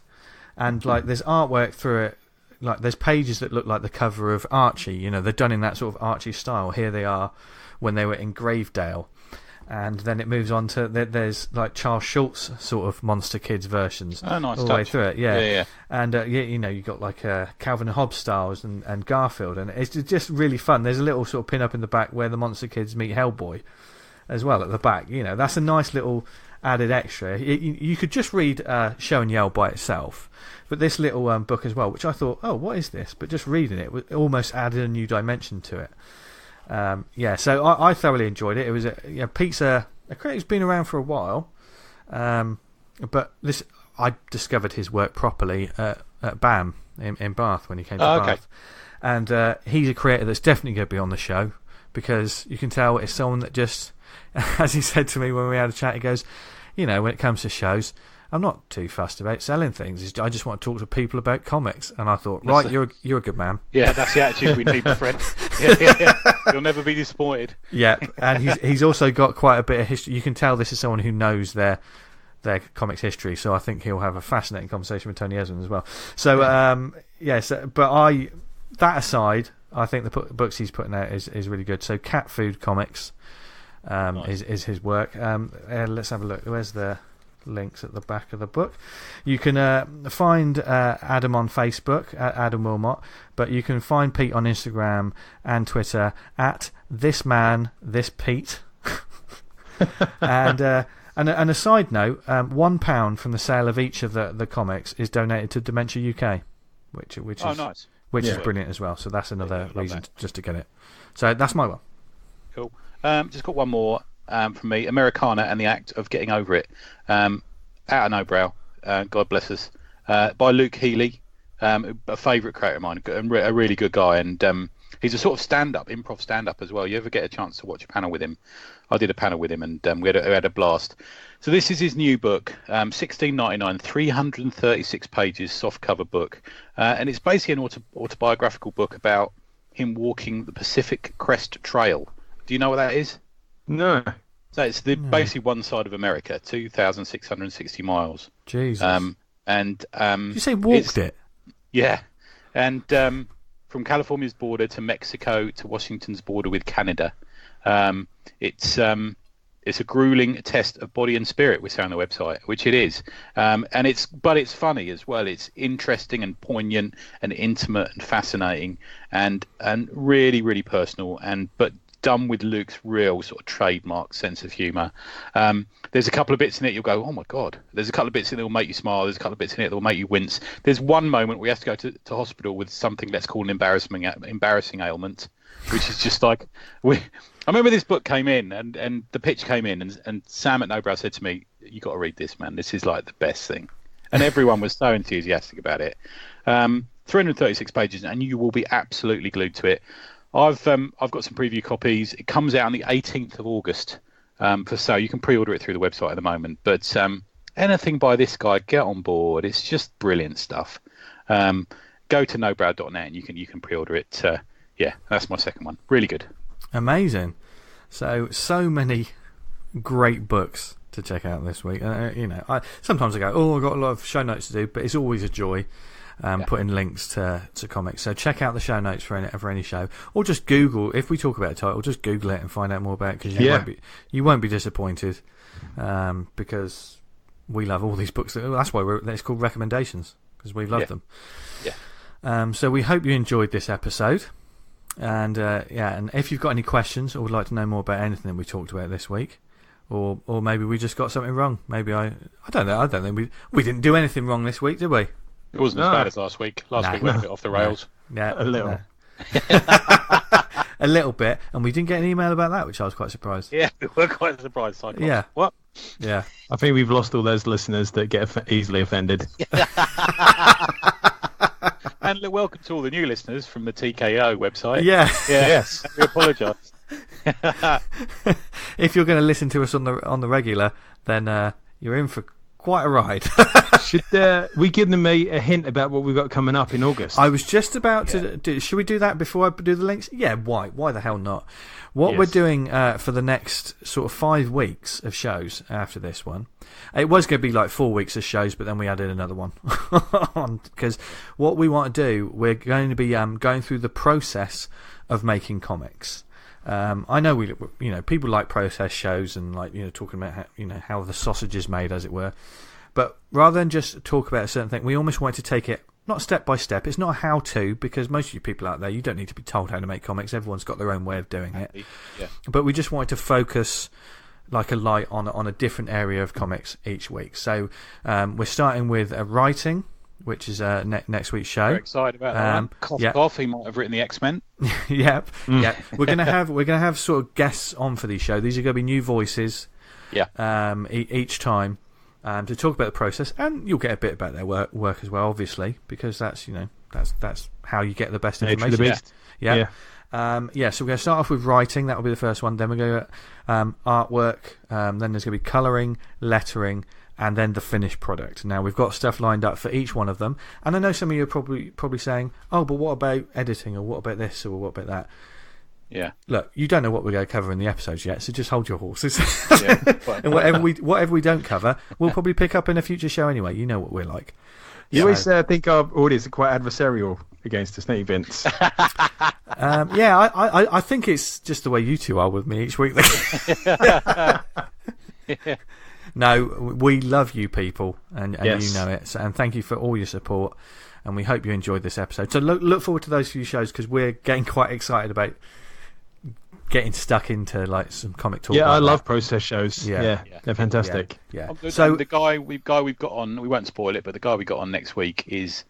and like there's artwork through it. Like there's pages that look like the cover of Archie. They're done in that sort of Archie style. Here they are when they were in Gravedale, and then it moves on to there's like Charles Schultz sort of Monster Kids versions all the way through it. Yeah. And you got like Calvin and Hobbes styles and Garfield, and it's just really fun. There's a little sort of pin up in the back where the Monster Kids meet Hellboy as well at the back. That's a nice little added extra. You could just read Show and Yell by itself, but this little book as well, which I thought, oh, what is this? But just reading it almost added a new dimension to it. So I thoroughly enjoyed it. It was Pete's a creator who's been around for a while, but I discovered his work properly at BAM in Bath when he came to Bath, and he's a creator that's definitely going to be on the show, because you can tell it's someone that just, as he said to me when we had a chat, he goes, when it comes to shows, I'm not too fussed about selling things. I just want to talk to people about comics. And I thought, you're a good man. Yeah, that's the attitude we need, friend. Yeah. You'll never be disappointed. Yeah, and he's also got quite a bit of history. You can tell this is someone who knows their comics history. So I think he'll have a fascinating conversation with Tony Esmond as well. So that aside, I think the books he's putting out is really good. So Cat Food Comics nice. is his work. Let's have a look. Where's the links at the back of the book? You can find Adam on Facebook at Adam Wilmot, but you can find Pete on Instagram and Twitter at thismanthispete. And a side note, £1 from the sale of each of the comics is donated to Dementia UK, which is nice. Which is brilliant as well. So that's another reason just to get it. So that's my one. Cool. Just got one more from me. Americana and the Act of Getting Over It. Out of no brow. God bless us. By Luke Healy, a favourite creator of mine, a really good guy, and he's a sort of improv stand-up as well. You ever get a chance to watch a panel with him? I did a panel with him, and we had a blast. So this is his new book, $16.99, 336 pages, softcover book, and it's basically an autobiographical book about him walking the Pacific Crest Trail. Do you know what that is? No. So it's basically one side of America, 2,660 miles. Jesus. Did you say walked it? Yeah, and from California's border to Mexico to Washington's border with Canada. It's a grueling test of body and spirit, we say on the website, which it is. But it's funny as well. It's interesting and poignant and intimate and fascinating and really, really personal, but done with Luke's real sort of trademark sense of humour. There's a couple of bits in it you'll go, oh my God. There's a couple of bits in it that will make you smile. There's a couple of bits in it that will make you wince. There's one moment we have to go to hospital with something let's call an embarrassing ailment, which is just like... I remember this book came in and the pitch came in and Sam at Nobrow said to me, you got to read this, man. This is like the best thing. And everyone was so enthusiastic about it. 336 pages and you will be absolutely glued to it. I've got some preview copies. It comes out on the 18th of August for sale. You can pre-order it through the website at the moment. But anything by this guy, get on board. It's just brilliant stuff. Go to nobrow.net and you can pre-order it. Yeah, that's my second one. Really good. Amazing. So many great books to check out this week. Sometimes I go, I've got a lot of show notes to do, but it's always a joy putting links to comics. So check out the show notes for any show, or just Google. If we talk about a title, just Google it and find out more about it, because you won't be disappointed, because we love all these books. That's why it's called recommendations, because we've loved them. Yeah. So we hope you enjoyed this episode. And and if you've got any questions or would like to know more about anything that we talked about this week, or maybe we just got something wrong. Maybe I don't know. I don't think we didn't do anything wrong this week, did we? It wasn't as bad as last week. Last week went a bit off the rails. Yeah, a little. A little bit, and we didn't get an email about that, which I was quite surprised. Yeah, we were quite surprised. Cyclops. Yeah. What? Yeah. I think we've lost all those listeners that get easily offended. And welcome to all the new listeners from the TKO website. Yeah. Yes. We apologise. If you're going to listen to us on the regular, then you're in for quite a ride. Should we give them a hint about what we've got coming up in August? I was just about to do. Should we do that before I do the links? Yeah, why? Why the hell not? What we're doing for the next sort of 5 weeks of shows after this one, it was going to be like 4 weeks of shows, but then we added another one because what we want to do, we're going to be going through the process of making comics. I know people like process shows and talking about how the sausage is made, as it were. But rather than just talk about a certain thing, we almost want to take it not step by step. It's not a how-to, because most of you people out there, you don't need to be told how to make comics. Everyone's got their own way of doing it. Yeah. But we just wanted to focus like a light on a different area of comics each week. So we're starting with writing, which is next week's show. Very excited about that. Cough. He might have written the X-Men. Yep. We're gonna have sort of guests on for these shows. These are going to be new voices. Yeah. Each time. To talk about the process, and you'll get a bit about their work as well, obviously, because that's how you get the best information. Yeah. So we're going to start off with writing. That will be the first one. Then we're going to artwork. Then there's going to be colouring, lettering, and then the finished product. Now we've got stuff lined up for each one of them, and I know some of you are probably saying, "Oh, but what about editing? Or what about this? Or what about that?" Yeah. Look, you don't know what we're going to cover in the episodes yet, so just hold your horses. And whatever we don't cover, we'll probably pick up in a future show anyway. You know what we're like. You always think our audience are quite adversarial against us, don't you, Vince? I think it's just the way you two are with me each week. No, we love you people, and you know it. And thank you for all your support, and we hope you enjoyed this episode. So look forward to those few shows, because we're getting quite excited about getting stuck into some comic talk. Yeah, I love process shows. Yeah, they're fantastic. Yeah. So the guy we've got on, we won't spoil it, but the guy we got on next week is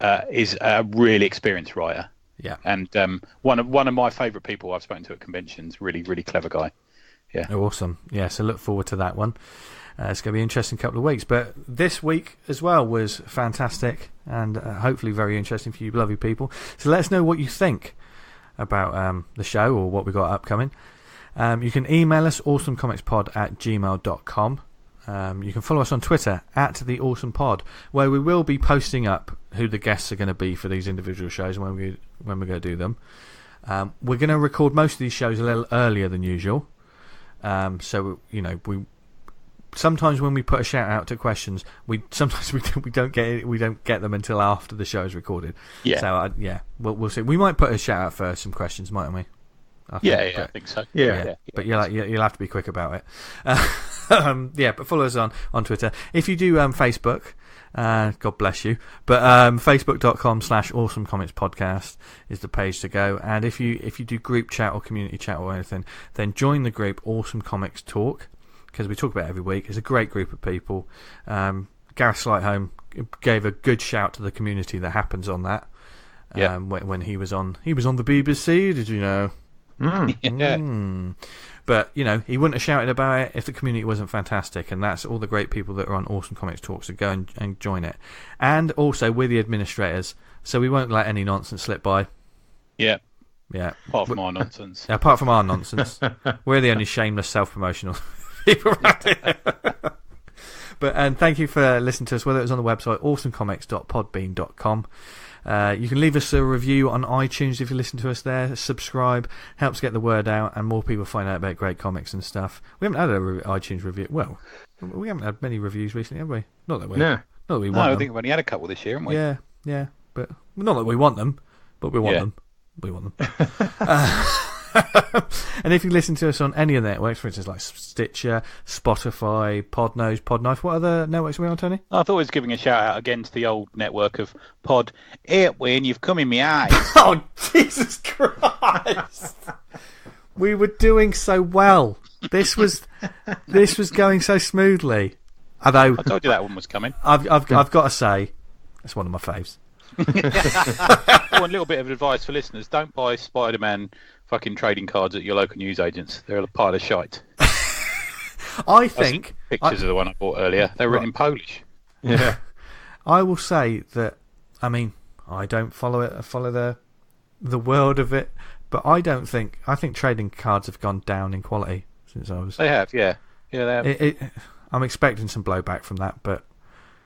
a really experienced writer. Yeah. And one of my favourite people I've spoken to at conventions. Really, really clever guy. Yeah. Awesome. Yeah. So look forward to that one. It's going to be an interesting couple of weeks. But this week as well was fantastic, and hopefully very interesting for you lovely people. So let us know what you think about the show or what we got upcoming. You can email us awesomecomicspod@gmail.com. You can follow us on Twitter @theawesomepod, where we will be posting up who the guests are going to be for these individual shows and when we're going to do them. We're going to record most of these shows a little earlier than usual. So we sometimes when we put a shout out to questions, we don't get them until after the show is recorded. Yeah. So we'll see. We might put a shout out first, some questions, mightn't we? I think so. Yeah. But you'll have to be quick about it. But follow us on Twitter. If you do Facebook, God bless you. But facebook.com/awesomecomicspodcast is the page to go. And if you do group chat or community chat or anything, then join the group Awesome Comics Talk, because we talk about it every week. It's a great group of people. Gareth Slightholme gave a good shout to the community that happens on that. When he was on the BBC, did you know? But he wouldn't have shouted about it if the community wasn't fantastic, and that's all the great people that are on Awesome Comics Talk, so go and join it. And also, we're the administrators, so we won't let any nonsense slip by. Yeah. Apart from our nonsense. We're the only shameless self-promotional people around here. And thank you for listening to us, whether it was on the website awesomecomics.podbean.com. You can leave us a review on iTunes if you listen to us there. Subscribe, helps get the word out, and more people find out about great comics and stuff. We haven't had an iTunes review. Well, we haven't had many reviews recently, have we? Not that we want I them. think we've only had a couple this year, haven't we? Yeah, but not that we want them, but we want them. We want them. And if you listen to us on any of the networks, for instance, like Stitcher, Spotify, Podknife, what other networks are we on, Tony? I thought I was giving a shout out again to the old network of Pod. When you've come in my eye. Oh, Jesus Christ! We were doing so well. This was going so smoothly. Although I told you that one was coming. I've got to say, it's one of my faves. One little bit of advice for listeners: don't buy Spider-Man fucking trading cards at your local newsagents. They're a pile of shite. I think pictures of the one I bought earlier. They're written in Polish. Yeah. I will say that. I mean, I don't follow the world of it, but I think trading cards have gone down in quality since I was. They have, yeah, they have. I'm expecting some blowback from that, but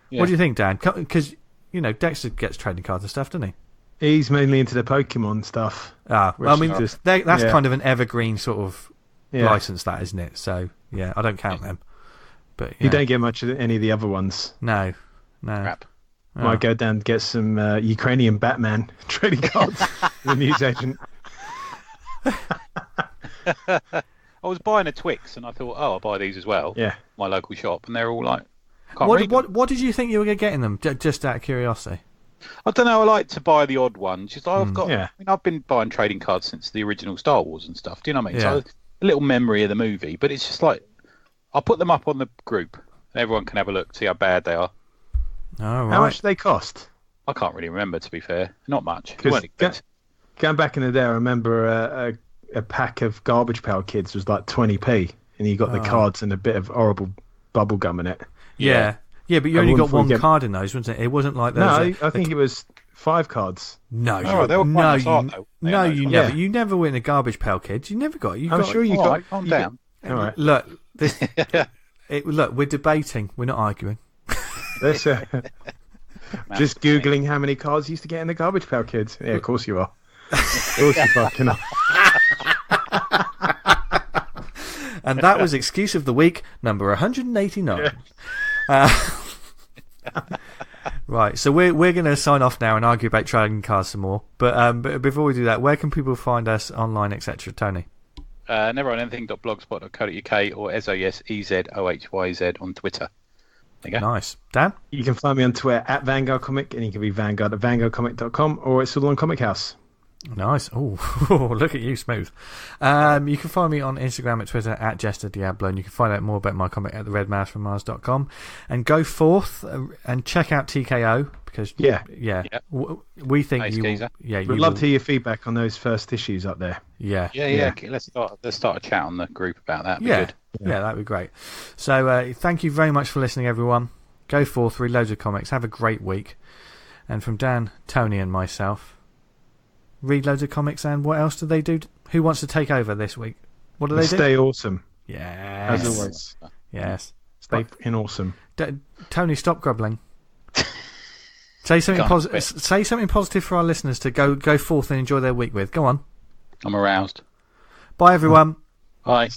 what do you think, Dan? Because Dexter gets trading cards and stuff, doesn't he? He's mainly into the Pokemon stuff. Well, I mean, that's kind of an evergreen sort of license, that, isn't it? So, yeah, I don't count them. But you don't get much of any of the other ones. No. Crap. Might go down and get some Ukrainian Batman trading cards from the newsagent. I was buying a Twix, and I thought, I'll buy these as well. Yeah. My local shop, and they're all like, What did you think you were getting them? Just out of curiosity. I don't know. I like to buy the odd ones. Just I've been buying trading cards since the original Star Wars and stuff. Do you know what I mean? Yeah. So a little memory of the movie, but it's just like I'll put them up on the group. Everyone can have a look, see how bad they are. Oh, right. How much do they cost? I can't really remember, to be fair. Not much. Going back in the day, I remember a pack of Garbage Pail Kids was like 20p, and you got the cards and a bit of horrible bubble gum in it. Yeah. Yeah, but you only got one card in those, wasn't it? It wasn't like those. No, I think it was 5 cards. No, they were quite nice art, though. You never. You never were in the Garbage Pail Kids. You never got. I'm sure you got. Right, calm down. All right. Look, look, we're debating. We're not arguing. Let's, just googling how many cards you used to get in the Garbage Pail Kids. Yeah, of course you are. Of course you fucking are. And that was excuse of the week number 189. Right, so we're going to sign off now and argue about trading cards some more. But before we do that, where can people find us online, etc., Tony? Neveronanything.blogspot.co.uk or SOSEZOHYZ on Twitter. There you go. Nice. Dan? You can find me on Twitter at Vanguard Comic, and you can be Vanguard at VanguardComic.com, or it's all on Comic House. Nice. Oh, look at you, smooth. You can find me on Instagram and Twitter at Jester Diablo, and you can find out more about my comic at theredmousefrommars.com. And go forth and check out TKO, because we think we'd love to hear your feedback on those first issues up there. Yeah. Let's start a chat on the group about that. Good. Yeah, that'd be great. So thank you very much for listening, everyone. Go forth, read loads of comics, have a great week. And from Dan, Tony, and myself, read loads of comics. And what else do they do? Who wants to take over this week? What do they do? Stay awesome. Yes. As always. Yes. Stay in awesome. Tony, stop grumbling. Say something positive. Say something positive for our listeners to go forth and enjoy their week with. Go on. I'm aroused. Bye, everyone. Bye.